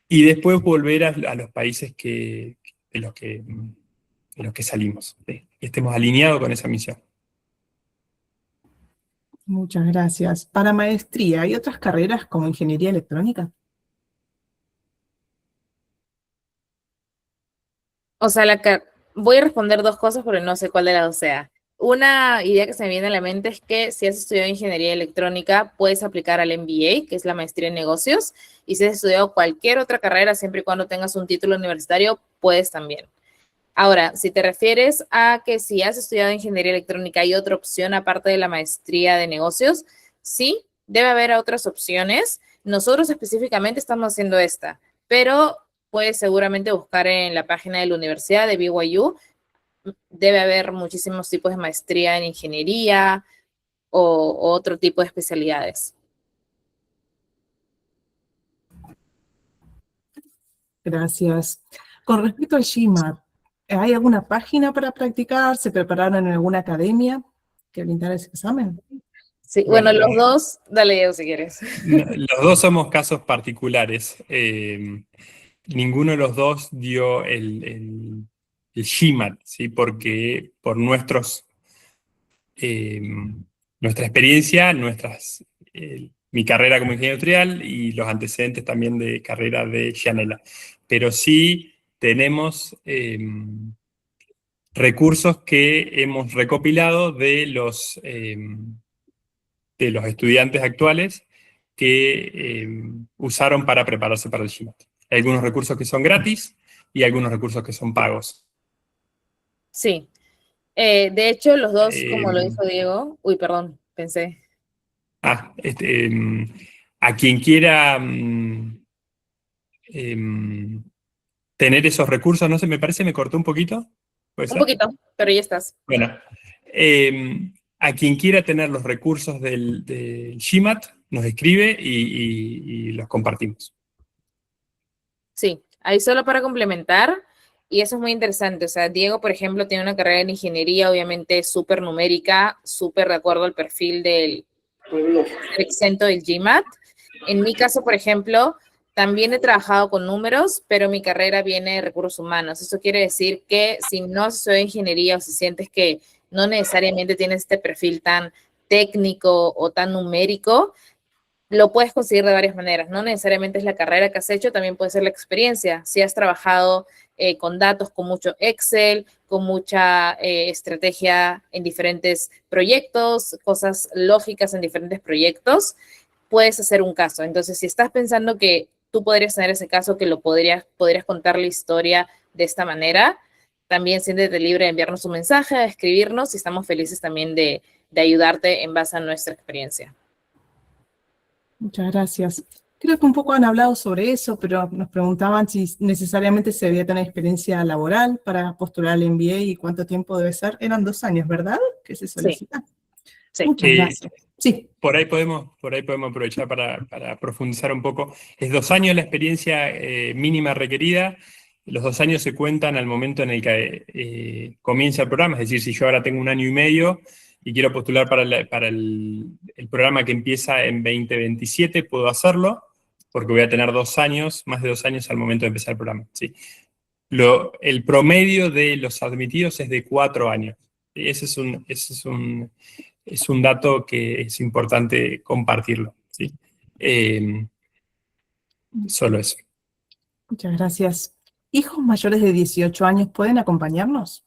Y después volver a los países de los que salimos, ¿sí? Que estemos alineados con esa misión. Muchas gracias. Para maestría, ¿hay otras carreras como ingeniería electrónica? O sea, voy a responder dos cosas porque no sé cuál de las dos sea. Una idea que se me viene a la mente es que si has estudiado ingeniería electrónica, puedes aplicar al MBA, que es la maestría en negocios, y si has estudiado cualquier otra carrera, siempre y cuando tengas un título universitario, puedes también. Ahora, si te refieres a que si has estudiado ingeniería electrónica hay otra opción aparte de la maestría de negocios, sí, debe haber otras opciones. Nosotros específicamente estamos haciendo esta, pero puedes seguramente buscar en la página de la universidad de BYU. Debe haber muchísimos tipos de maestría en ingeniería o otro tipo de especialidades. Gracias. Con respecto al GMAT, ¿hay alguna página para practicar? ¿Se prepararon en alguna academia que brindara ese examen? Sí, bueno, los dos, dale Diego si quieres. Los dos somos casos particulares. Ninguno de los dos dio el GMAT, ¿sí? Porque por nuestra experiencia, mi carrera como ingeniero industrial y los antecedentes también de carrera de Gianella. Pero sí tenemos recursos que hemos recopilado de los estudiantes actuales que usaron para prepararse para el GMAT. Hay algunos recursos que son gratis y algunos recursos que son pagos. Sí. De hecho, los dos, como lo Eh, dijo Diego, uy, perdón, pensé. A quien quiera tener esos recursos, no sé, me parece, me cortó un poquito. ¿Puede Un ser? poquito, pero ya estás. Bueno, a quien quiera tener los recursos del GMAT, nos escribe y los compartimos. Sí, ahí solo para complementar, y eso es muy interesante. O sea, Diego, por ejemplo, tiene una carrera en ingeniería, obviamente súper numérica, súper de acuerdo al perfil del exento del GMAT. En mi caso, por ejemplo, también he trabajado con números, pero mi carrera viene de recursos humanos. Eso quiere decir que si no estudias ingeniería o si sientes que no necesariamente tienes este perfil tan técnico o tan numérico, lo puedes conseguir de varias maneras. No necesariamente es la carrera que has hecho, también puede ser la experiencia. Si has trabajado con datos, con mucho Excel, con mucha estrategia en diferentes proyectos, cosas lógicas en diferentes proyectos, puedes hacer un caso. Entonces, si estás pensando que tú podrías tener ese caso, que lo podrías contar la historia de esta manera, también siéntete libre de enviarnos un mensaje, de escribirnos y estamos felices también de ayudarte en base a nuestra experiencia. Muchas gracias. Creo que un poco han hablado sobre eso, pero nos preguntaban si necesariamente se debía tener experiencia laboral para postular al MBA y cuánto tiempo debe ser. Eran 2 años, ¿verdad? Que se solicita. Sí. Muchas gracias. Sí. Por ahí podemos aprovechar para profundizar un poco. Es 2 años la experiencia mínima requerida. Los 2 años se cuentan al momento en el que comienza el programa. Es decir, si yo ahora tengo 1 año y medio y quiero postular para el programa que empieza en 2027, puedo hacerlo, porque voy a tener 2 años, más de 2 años al momento de empezar el programa. ¿Sí? El promedio de los admitidos es de 4 años. Ese es un dato que es importante compartirlo. ¿Sí? Solo eso. Muchas gracias. ¿Hijos mayores de 18 años pueden acompañarnos?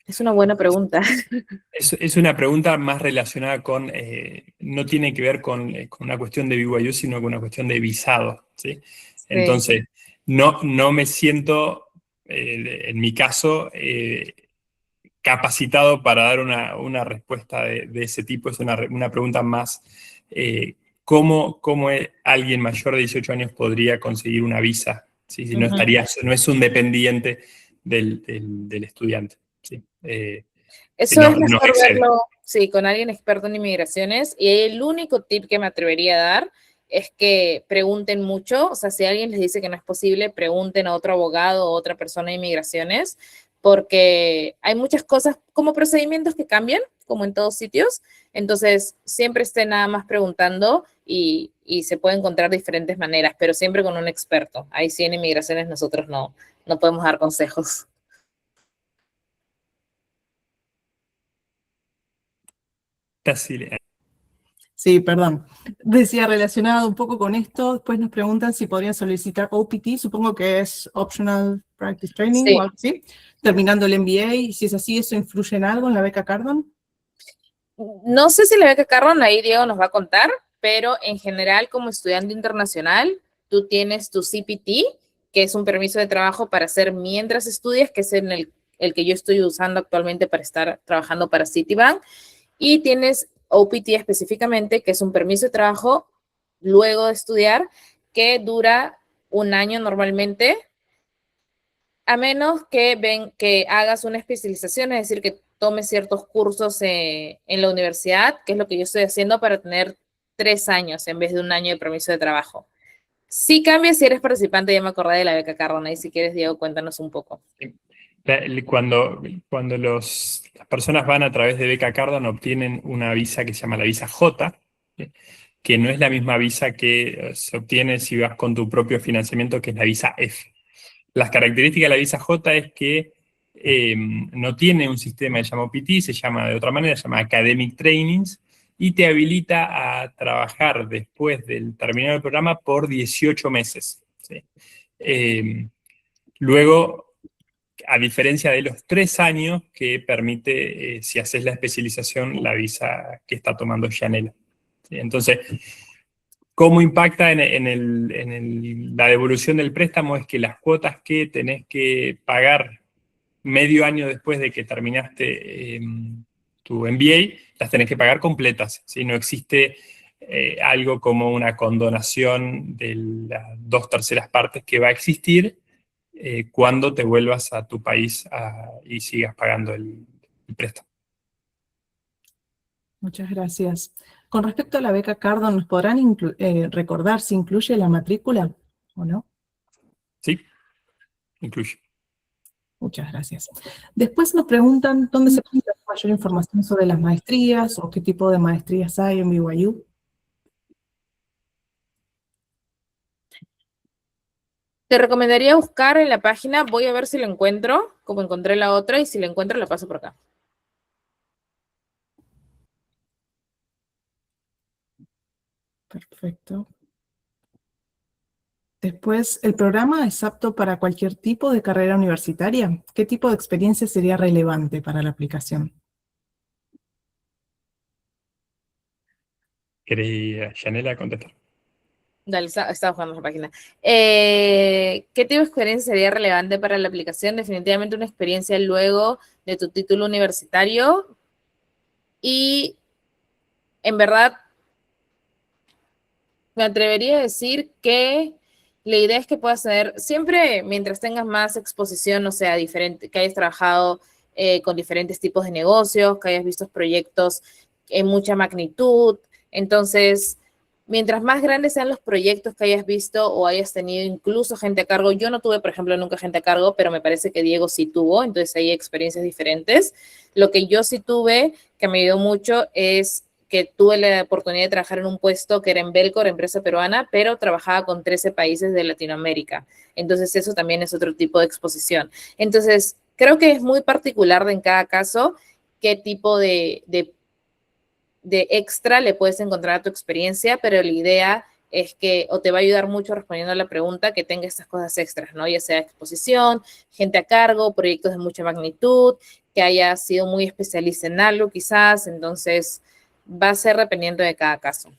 Es una buena pregunta. Es una pregunta más relacionada con, no tiene que ver con una cuestión de BYU, sino con una cuestión de visado. ¿Sí? Sí. Entonces, no me siento, en mi caso, capacitado para dar una respuesta de ese tipo. Es una pregunta más, ¿cómo alguien mayor de 18 años podría conseguir una visa? ¿Sí? Si no, no es un dependiente del estudiante. ¿Sí? Eso No, es no mejor excede. verlo, sí, con alguien experto en inmigraciones. Y el único tip que me atrevería a dar es que pregunten mucho. O sea, si alguien les dice que no es posible, pregunten a otro abogado o otra persona de inmigraciones, porque hay muchas cosas como procedimientos que cambian, como en todos sitios. Entonces, siempre estén nada más preguntando y se puede encontrar diferentes maneras, pero siempre con un experto. Ahí sí en inmigraciones nosotros no podemos dar consejos. Sí, perdón. Decía relacionado un poco con esto, después nos preguntan si podrían solicitar OPT, supongo que es Optional Practice Training Sí. o algo así, terminando el MBA, y si es así, ¿eso influye en algo en la beca Cardone? No sé si la beca Cardone, ahí Diego nos va a contar, pero en general como estudiante internacional, tú tienes tu CPT, que es un permiso de trabajo para hacer mientras estudias, que es en el que yo estoy usando actualmente para estar trabajando para Citibank, y tienes OPT específicamente, que es un permiso de trabajo luego de estudiar, que dura 1 año normalmente, a menos que hagas una especialización, es decir, que tomes ciertos cursos en la universidad, que es lo que yo estoy haciendo para tener 3 años en vez de 1 año de permiso de trabajo. Sí cambia si eres participante, ya me acordé de la beca Cardone, y si quieres, Diego, cuéntanos un poco. Cuando las personas van a través de beca Cardone, obtienen una visa que se llama la visa J, ¿sí? Que no es la misma visa que se obtiene si vas con tu propio financiamiento, que es la visa F. Las características de la visa J es que no tiene un sistema que se llama OPT, se llama de otra manera, se llama Academic Trainings, y te habilita a trabajar después del terminar el programa por 18 meses. ¿Sí? Luego, a diferencia de los 3 años que permite, si haces la especialización, la visa que está tomando Yanela. ¿Sí? Entonces, ¿cómo impacta la devolución del préstamo? Es que las cuotas que tenés que pagar medio año después de que terminaste tu MBA, las tenés que pagar completas, ¿sí? No existe algo como una condonación de las 2/3 partes que va a existir cuando te vuelvas a tu país y sigas pagando el préstamo. Muchas gracias. Con respecto a la beca Cardon, ¿nos podrán recordar si incluye la matrícula o no? Sí, incluye. Muchas gracias. Después nos preguntan dónde se puede encontrar mayor información sobre las maestrías o qué tipo de maestrías hay en BYU. Te recomendaría buscar en la página, voy a ver si lo encuentro, como encontré la otra, y si la encuentro la paso por acá. Perfecto. Después, ¿el programa es apto para cualquier tipo de carrera universitaria? ¿Qué tipo de experiencia sería relevante para la aplicación? ¿Querés, Yanela, contestar? Dale, estaba buscando la página. ¿Qué tipo de experiencia sería relevante para la aplicación? Definitivamente una experiencia luego de tu título universitario. Y en verdad, me atrevería a decir que la idea es que puedas tener, siempre mientras tengas más exposición, o sea, diferente, que hayas trabajado con diferentes tipos de negocios, que hayas visto proyectos en mucha magnitud. Entonces, mientras más grandes sean los proyectos que hayas visto o hayas tenido incluso gente a cargo, yo no tuve, por ejemplo, nunca gente a cargo, pero me parece que Diego sí tuvo, entonces hay experiencias diferentes. Lo que yo sí tuve, que me ayudó mucho, es que tuve la oportunidad de trabajar en un puesto que era en Belcor, empresa peruana, pero trabajaba con 13 países de Latinoamérica. Entonces eso también es otro tipo de exposición. Entonces creo que es muy particular en cada caso qué tipo de extra le puedes encontrar a tu experiencia, pero la idea es que, o te va a ayudar mucho respondiendo a la pregunta, que tenga estas cosas extras, ¿no? Ya sea exposición, gente a cargo, proyectos de mucha magnitud, que haya sido muy especialista en algo quizás, entonces va a ser dependiendo de cada caso.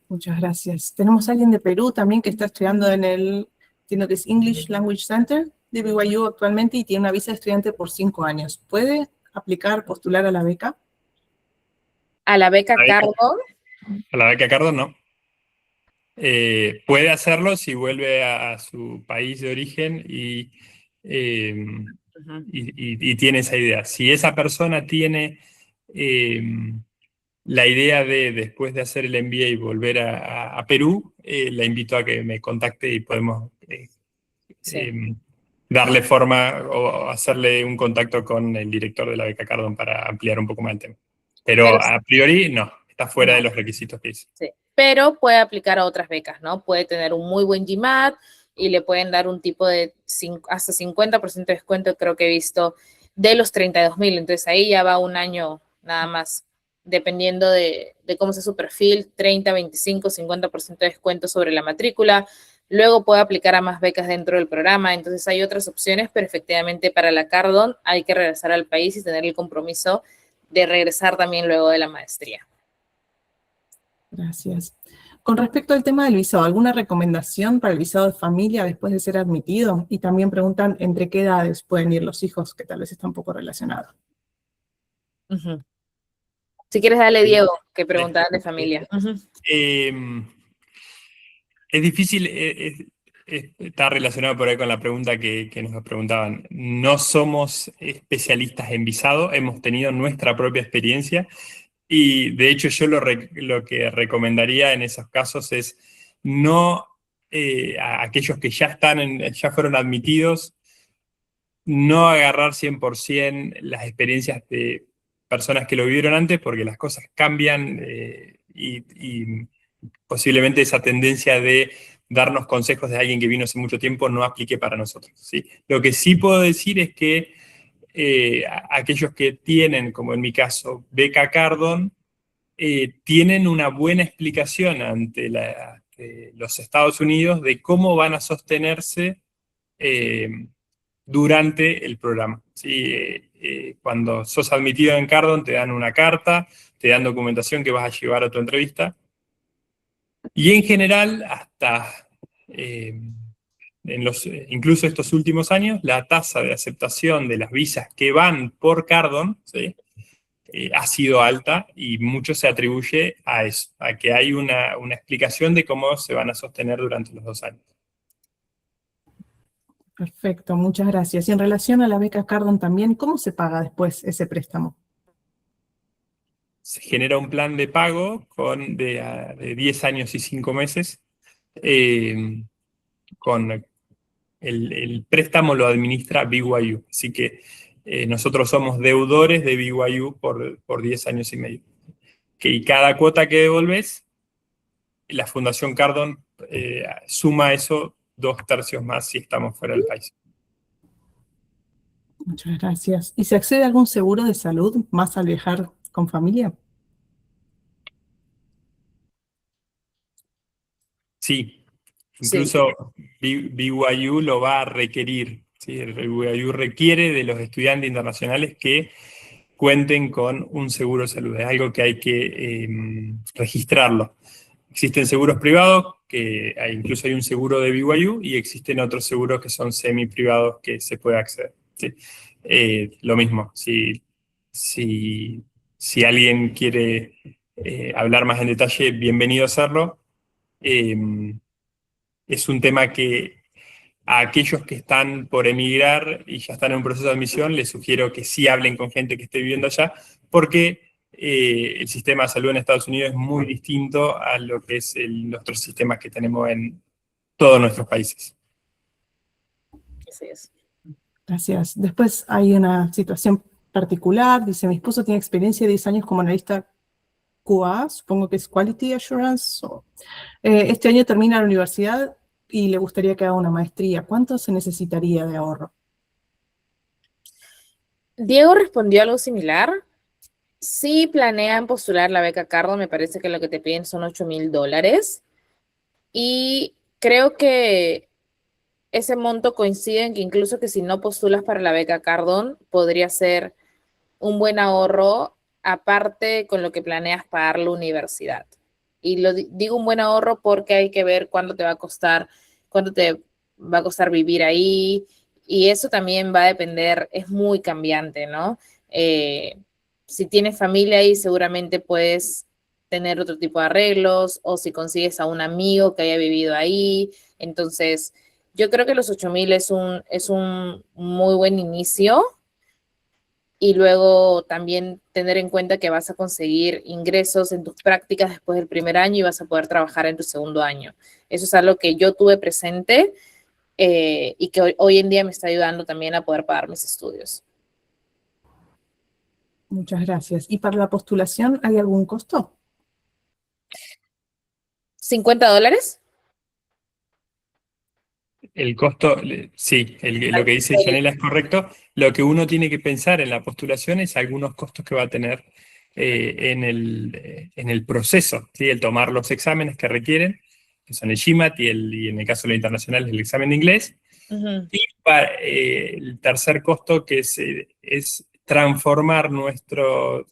Muchas gracias. Tenemos a alguien de Perú también que está estudiando en entiendo que es English Language Center de BYU actualmente y tiene una visa de estudiante por 5 años. ¿Puede postular a la beca? A la beca Cardon. A la beca Cardon no. Puede hacerlo si vuelve a su país de origen y tiene esa idea. Si esa persona tiene la idea de, después de hacer el MBA, volver a Perú, la invito a que me contacte y podemos darle forma o hacerle un contacto con el director de la beca Cardon para ampliar un poco más el tema. Pero a priori no, está fuera de los requisitos que hice. Sí, pero puede aplicar a otras becas, ¿no? Puede tener un muy buen GMAT y le pueden dar un tipo de hasta 50% de descuento, creo que he visto, de los 32,000. Entonces ahí ya va un año nada más, dependiendo de cómo sea su perfil, 30, 25, 50% de descuento sobre la matrícula. Luego puede aplicar a más becas dentro del programa. Entonces hay otras opciones, pero efectivamente para la Cardon hay que regresar al país y tener el compromiso de regresar también luego de la maestría. Gracias. Con respecto al tema del visado, ¿alguna recomendación para el visado de familia después de ser admitido? Y también preguntan entre qué edades pueden ir los hijos, que tal vez está un poco relacionado. Si quieres, dale, Diego, que preguntaban de familia. Es difícil, está relacionado por ahí con la pregunta que nos preguntaban. No somos especialistas en visado, hemos tenido nuestra propia experiencia. Y de hecho yo lo que recomendaría en esos casos es no a aquellos que ya ya fueron admitidos, no agarrar 100% las experiencias de personas que lo vivieron antes, porque las cosas cambian y posiblemente esa tendencia de darnos consejos de alguien que vino hace mucho tiempo no aplique para nosotros, ¿sí? Lo que sí puedo decir es que aquellos que tienen, como en mi caso, beca Cardon, tienen una buena explicación ante los Estados Unidos de cómo van a sostenerse durante el programa. ¿Sí? Cuando sos admitido en Cardon te dan una carta, te dan documentación que vas a llevar a tu entrevista, y en general, hasta incluso estos últimos años, la tasa de aceptación de las visas que van por Cardon, ¿sí? Ha sido alta, y mucho se atribuye a eso, a que hay una explicación de cómo se van a sostener durante los 2 años. Perfecto, muchas gracias. Y en relación a la beca Cardon también, ¿cómo se paga después ese préstamo? Se genera un plan de pago de 10 años y 5 meses. Con el préstamo lo administra BYU, así que nosotros somos deudores de BYU por 10 años y medio. Y cada cuota que devolves, la Fundación Cardon suma eso 2/3 más si estamos fuera del país. Muchas gracias. ¿Y se accede a algún seguro de salud más al viajar con familia? Sí, Sí. incluso BYU lo va a requerir. ¿Sí? El BYU requiere de los estudiantes internacionales que cuenten con un seguro de salud. Es algo que hay que registrarlo. Existen seguros privados, incluso hay un seguro de BYU, y existen otros seguros que son semi-privados que se puede acceder. ¿Sí? Lo mismo, si alguien quiere hablar más en detalle, bienvenido a hacerlo. Es un tema que a aquellos que están por emigrar y ya están en un proceso de admisión, les sugiero que sí hablen con gente que esté viviendo allá, porque el sistema de salud en Estados Unidos es muy distinto a lo que es nuestros sistemas que tenemos en todos nuestros países. Así es. Gracias. Después hay una situación particular. Dice, mi esposo tiene experiencia de 10 años como analista QA, supongo que es Quality Assurance. Este año termina la universidad y le gustaría que haga una maestría. ¿Cuánto se necesitaría de ahorro? Diego respondió algo similar. Sí planean postular la beca Cardon, me parece que lo que te piden son $8,000. Y creo que ese monto coincide en que incluso que si no postulas para la beca Cardon, podría ser un buen ahorro, aparte con lo que planeas pagar la universidad. Y digo un buen ahorro porque hay que ver cuánto te va a costar vivir ahí, y eso también va a depender, es muy cambiante, ¿no? Si tienes familia ahí, seguramente puedes tener otro tipo de arreglos, o si consigues a un amigo que haya vivido ahí. Entonces, yo creo que los 8,000 es un muy buen inicio. Y luego también tener en cuenta que vas a conseguir ingresos en tus prácticas después del primer año y vas a poder trabajar en tu segundo año. Eso es algo que yo tuve presente y que hoy en día me está ayudando también a poder pagar mis estudios. Muchas gracias. ¿Y para la postulación hay algún costo? ¿$50? El costo, sí, lo que dice Yanela es correcto. Lo que uno tiene que pensar en la postulación es algunos costos que va a tener en el proceso, ¿sí? El tomar los exámenes que requieren, que son el GMAT y en el caso de lo internacional el examen de inglés. Uh-huh. Y el tercer costo, que es transformar nuestro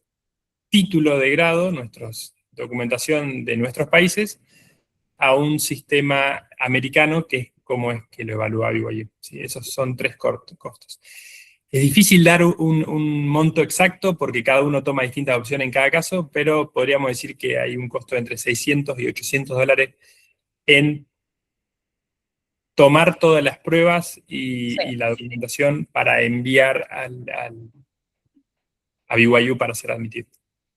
título de grado, nuestra documentación de nuestros países, a un sistema americano, que es como es que lo evalúa BYU. ¿Sí? Esos son 3 costos. Es difícil dar un monto exacto porque cada uno toma distintas opciones en cada caso, pero podríamos decir que hay un costo de entre $600 y $800 en tomar todas las pruebas y la documentación para enviar a BYU para ser admitido.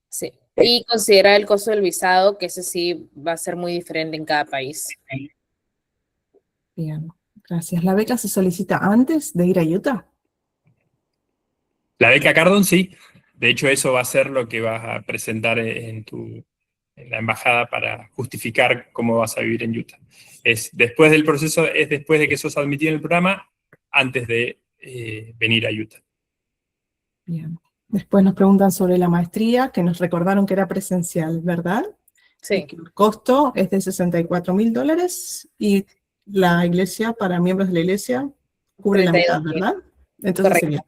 Sí, y considera el costo del visado, que ese sí va a ser muy diferente en cada país. Bien, gracias. ¿La beca se solicita antes de ir a Utah? La beca Cardon, sí. De hecho, eso va a ser lo que vas a presentar en la embajada para justificar cómo vas a vivir en Utah. Es después del proceso, es después de que sos admitido en el programa, antes de venir a Utah. Bien. Después nos preguntan sobre la maestría, que nos recordaron que era presencial, ¿verdad? Sí, El costo es de $64.000 y la iglesia, para miembros de la iglesia, cubre la mitad, 32.000, ¿verdad? Entonces correcto. sería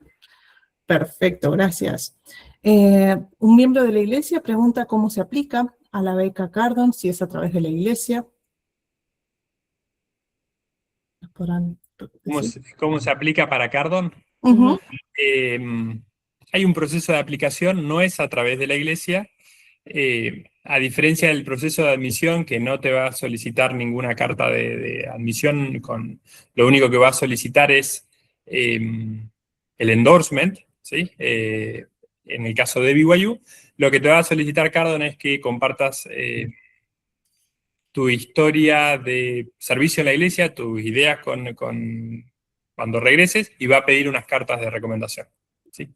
perfecto, gracias. Un miembro de la iglesia pregunta cómo se aplica a la beca Cardon, si es a través de la iglesia. ¿Nos podrán decir? ¿Cómo se aplica para Cardon? Ujú. Eh, Hay un proceso de aplicación, no es a través de la iglesia, a diferencia del proceso de admisión, que no te va a solicitar ninguna carta de admisión, lo único que va a solicitar es el endorsement, ¿sí? En el caso de BYU, lo que te va a solicitar Cardon es que compartas tu historia de servicio en la iglesia, tus ideas cuando regreses, y va a pedir unas cartas de recomendación, ¿sí?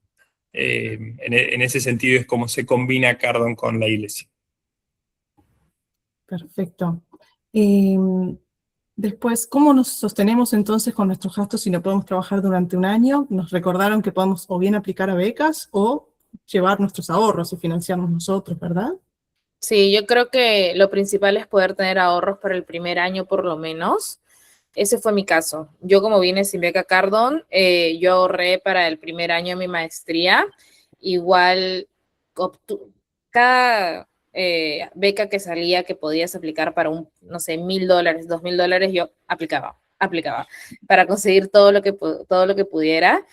En ese sentido es como se combina Cardon con la iglesia. Perfecto. Eh, Después, ¿cómo nos sostenemos entonces con nuestros gastos si no podemos trabajar durante un año? Nos recordaron que podemos o bien aplicar a becas o llevar nuestros ahorros y financiarnos nosotros, ¿verdad? Sí, yo creo que lo principal es poder tener ahorros para el primer año por lo menos. Ese fue mi caso. Yo como vine sin beca Cardón, yo ahorré para el primer año de mi maestría. Igual, cada beca que salía que podías aplicar para no sé, $1,000, $2,000, yo aplicaba para conseguir todo lo que pudiera.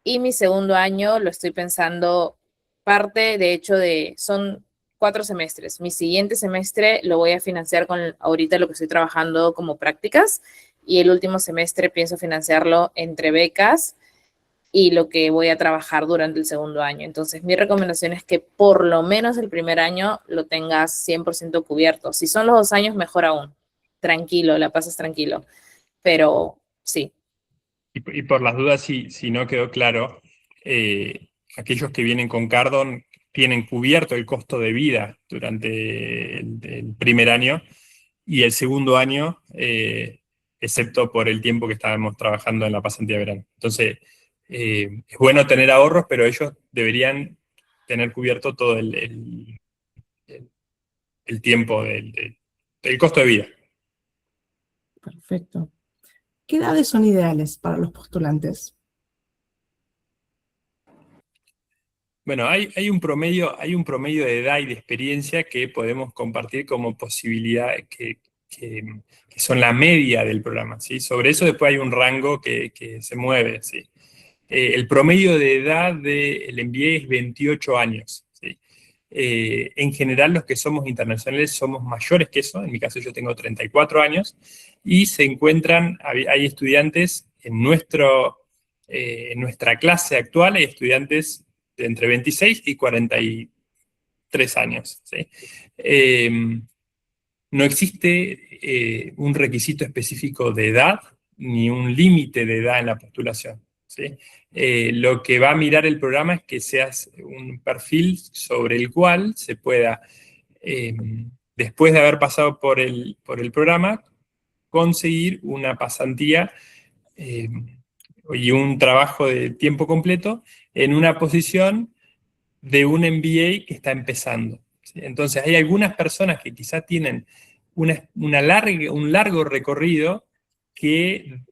Y mi segundo año lo estoy pensando parte, de hecho, son 4 semestres. Mi siguiente semestre lo voy a financiar con ahorita lo que estoy trabajando como prácticas y el último semestre pienso financiarlo entre becas y lo que voy a trabajar durante el segundo año. Entonces, mi recomendación es que por lo menos el primer año lo tengas 100% cubierto. Si son los 2 años, mejor aún. Tranquilo, la pasas tranquilo. Pero sí. Y por las dudas, si no quedó claro, aquellos que vienen con Cardon tienen cubierto el costo de vida durante el primer año y el segundo año, excepto por el tiempo que estábamos trabajando en la pasantía de verano. Entonces, es bueno tener ahorros, pero ellos deberían tener cubierto todo el tiempo del costo de vida. Perfecto. ¿Qué edades son ideales para los postulantes? Bueno, hay un promedio de edad y de experiencia que podemos compartir como posibilidad que son la media del programa, ¿sí? Sobre eso después hay un rango que se mueve, ¿sí? El promedio de edad del MBA es 28 años, ¿sí? En general los que somos internacionales somos mayores que eso, en mi caso yo tengo 34 años, y hay estudiantes en nuestra clase actual, hay estudiantes de entre 26 y 43 años, ¿sí? No existe un requisito específico de edad, ni un límite de edad en la postulación, ¿sí? Lo que va a mirar el programa es que seas un perfil sobre el cual se pueda, después de haber pasado por el programa, conseguir una pasantía y un trabajo de tiempo completo en una posición de un MBA que está empezando, ¿sí? Entonces hay algunas personas que quizás tienen un largo recorrido que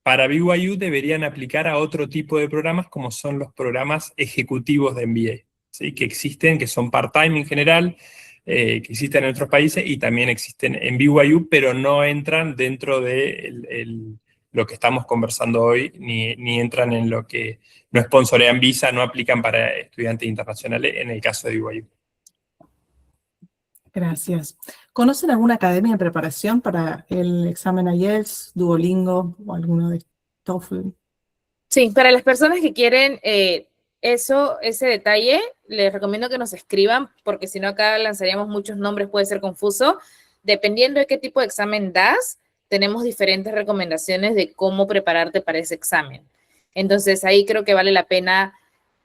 para BYU deberían aplicar a otro tipo de programas como son los programas ejecutivos de MBA, ¿sí? Que existen, que son part-time en general, que existen en otros países y también existen en BYU, pero no entran dentro de lo que estamos conversando hoy, ni entran en lo que no sponsorean visa, no aplican para estudiantes internacionales en el caso de BYU. Gracias. ¿Conocen alguna academia de preparación para el examen IELTS, Duolingo o alguno de TOEFL? Sí, para las personas que quieren ese detalle, les recomiendo que nos escriban, porque si no acá lanzaríamos muchos nombres, puede ser confuso. Dependiendo de qué tipo de examen das, tenemos diferentes recomendaciones de cómo prepararte para ese examen. Entonces ahí creo que vale la pena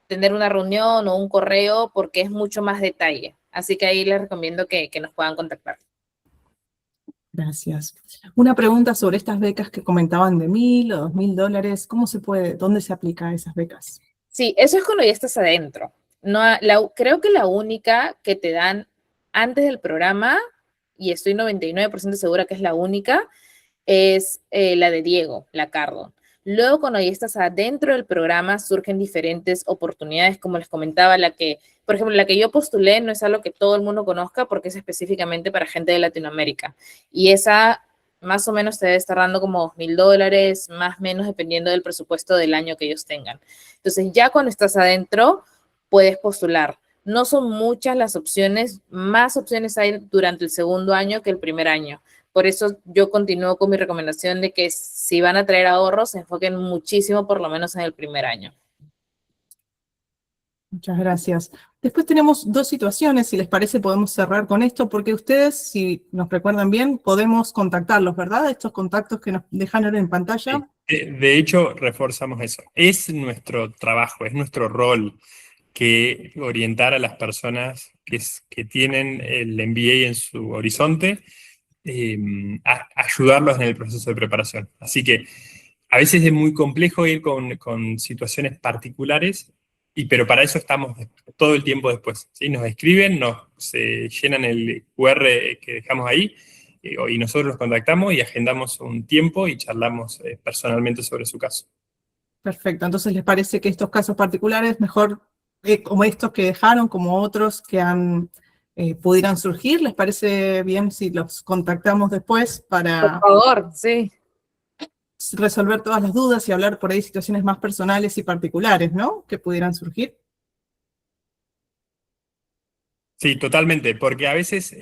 tener una reunión o un correo porque es mucho más detalle. Así que ahí les recomiendo que nos puedan contactar. Gracias. Una pregunta sobre estas becas que comentaban de $1,000 o $2,000. ¿Cómo se puede, dónde se aplica a esas becas? Sí, eso es cuando ya estás adentro. No, creo que la única que te dan antes del programa, y estoy 99% segura que es la única, es la de Diego Lacardo. Luego, cuando ya estás adentro del programa, surgen diferentes oportunidades, como les comentaba, por ejemplo, la que yo postulé no es algo que todo el mundo conozca porque es específicamente para gente de Latinoamérica. Y esa más o menos te debe estar dando como $2,000, más o menos, dependiendo del presupuesto del año que ellos tengan. Entonces, ya cuando estás adentro, puedes postular. No son muchas las opciones, más opciones hay durante el segundo año que el primer año. Por eso yo continúo con mi recomendación de que si van a traer ahorros, se enfoquen muchísimo, por lo menos en el primer año. Muchas gracias. Después tenemos dos situaciones, si les parece podemos cerrar con esto, porque ustedes, si nos recuerdan bien, podemos contactarlos, ¿verdad? Estos contactos que nos dejaron en pantalla. Sí. De hecho, reforzamos eso. Es nuestro trabajo, es nuestro rol que orientar a las personas que tienen el MBA en su horizonte, ayudarlos en el proceso de preparación. Así que a veces es muy complejo ir con situaciones particulares, pero para eso estamos todo el tiempo después, ¿sí? Nos escriben, se llenan el QR que dejamos ahí, y nosotros los contactamos y agendamos un tiempo y charlamos personalmente sobre su caso. Perfecto, entonces les parece que estos casos particulares, mejor como estos que dejaron, como otros que pudieran surgir, ¿les parece bien si los contactamos después para Por favor, sí. resolver todas las dudas y hablar por ahí de situaciones más personales y particulares, ¿no? Que pudieran surgir. Sí, totalmente, porque a veces,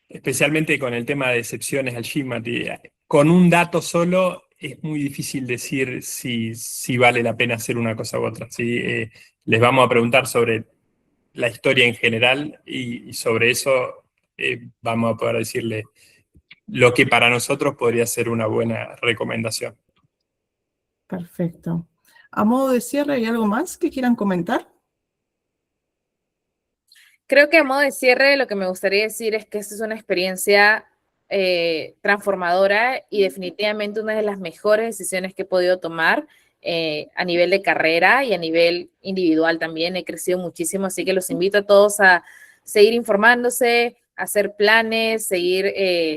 especialmente con el tema de excepciones al GMAT, con un dato solo es muy difícil decir si vale la pena hacer una cosa u otra, ¿sí? Les vamos a preguntar sobre la historia en general y sobre eso vamos a poder decirle lo que para nosotros podría ser una buena recomendación. Perfecto. A modo de cierre, ¿hay algo más que quieran comentar? Creo que a modo de cierre lo que me gustaría decir es que esta es una experiencia transformadora y definitivamente una de las mejores decisiones que he podido tomar a nivel de carrera y a nivel individual también. He crecido muchísimo, así que los invito a todos a seguir informándose, a hacer planes, seguir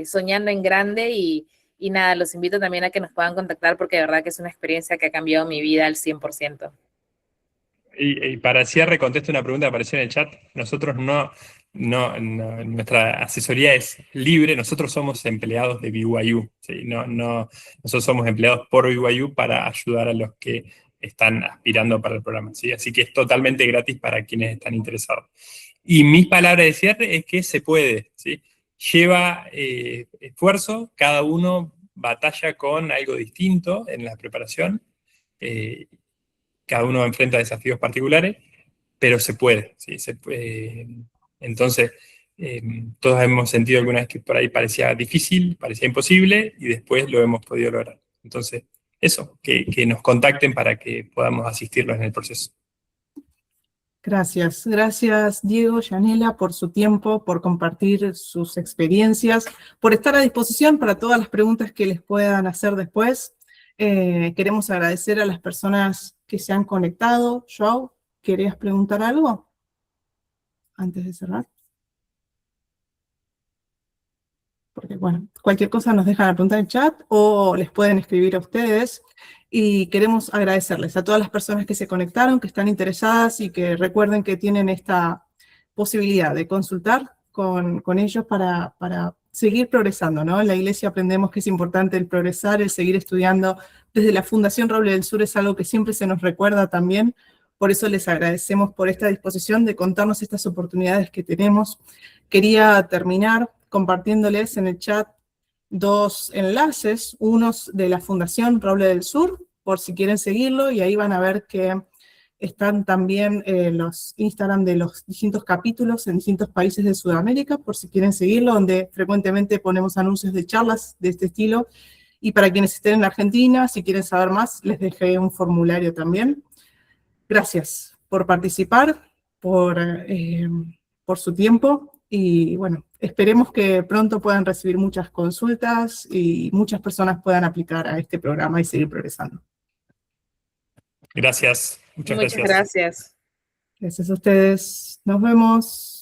soñando en grande y nada, los invito también a que nos puedan contactar porque de verdad que es una experiencia que ha cambiado mi vida al 100%. Y para cierre, contesto una pregunta que apareció en el chat. Nosotros nuestra asesoría es libre, nosotros somos empleados de BYU, ¿sí? Nosotros somos empleados por BYU para ayudar a los que están aspirando para el programa, ¿sí? Así que es totalmente gratis para quienes están interesados. Y mi palabra de cierre es que se puede, ¿sí? Lleva esfuerzo, cada uno batalla con algo distinto en la preparación, cada uno enfrenta desafíos particulares, pero se puede, ¿sí? Se puede. Entonces, todos hemos sentido alguna vez que por ahí parecía difícil, parecía imposible, y después lo hemos podido lograr. Entonces, eso, que nos contacten para que podamos asistirlos en el proceso. Gracias. Gracias, Diego, Yanela, por su tiempo, por compartir sus experiencias, por estar a disposición para todas las preguntas que les puedan hacer después. Queremos agradecer a las personas que se han conectado. Joao, ¿querías preguntar algo antes de cerrar? Porque, bueno, cualquier cosa nos dejan la pregunta en el chat o les pueden escribir a ustedes. Y queremos agradecerles a todas las personas que se conectaron, que están interesadas y que recuerden que tienen esta posibilidad de consultar con ellos para seguir progresando, ¿no? En la iglesia aprendemos que es importante el progresar, el seguir estudiando. Desde la Fundación Roble del Sur es algo que siempre se nos recuerda también. Por eso les agradecemos por esta disposición de contarnos estas oportunidades que tenemos. Quería terminar compartiéndoles en el chat dos enlaces, unos de la Fundación Roble del Sur, por si quieren seguirlo, y ahí van a ver que están también los Instagram de los distintos capítulos en distintos países de Sudamérica, por si quieren seguirlo, donde frecuentemente ponemos anuncios de charlas de este estilo. Y para quienes estén en Argentina, si quieren saber más, les dejé un formulario también. Gracias por participar, por su tiempo, y bueno, esperemos que pronto puedan recibir muchas consultas y muchas personas puedan aplicar a este programa y seguir progresando. Gracias, muchas gracias. Muchas gracias. Gracias a ustedes. Nos vemos.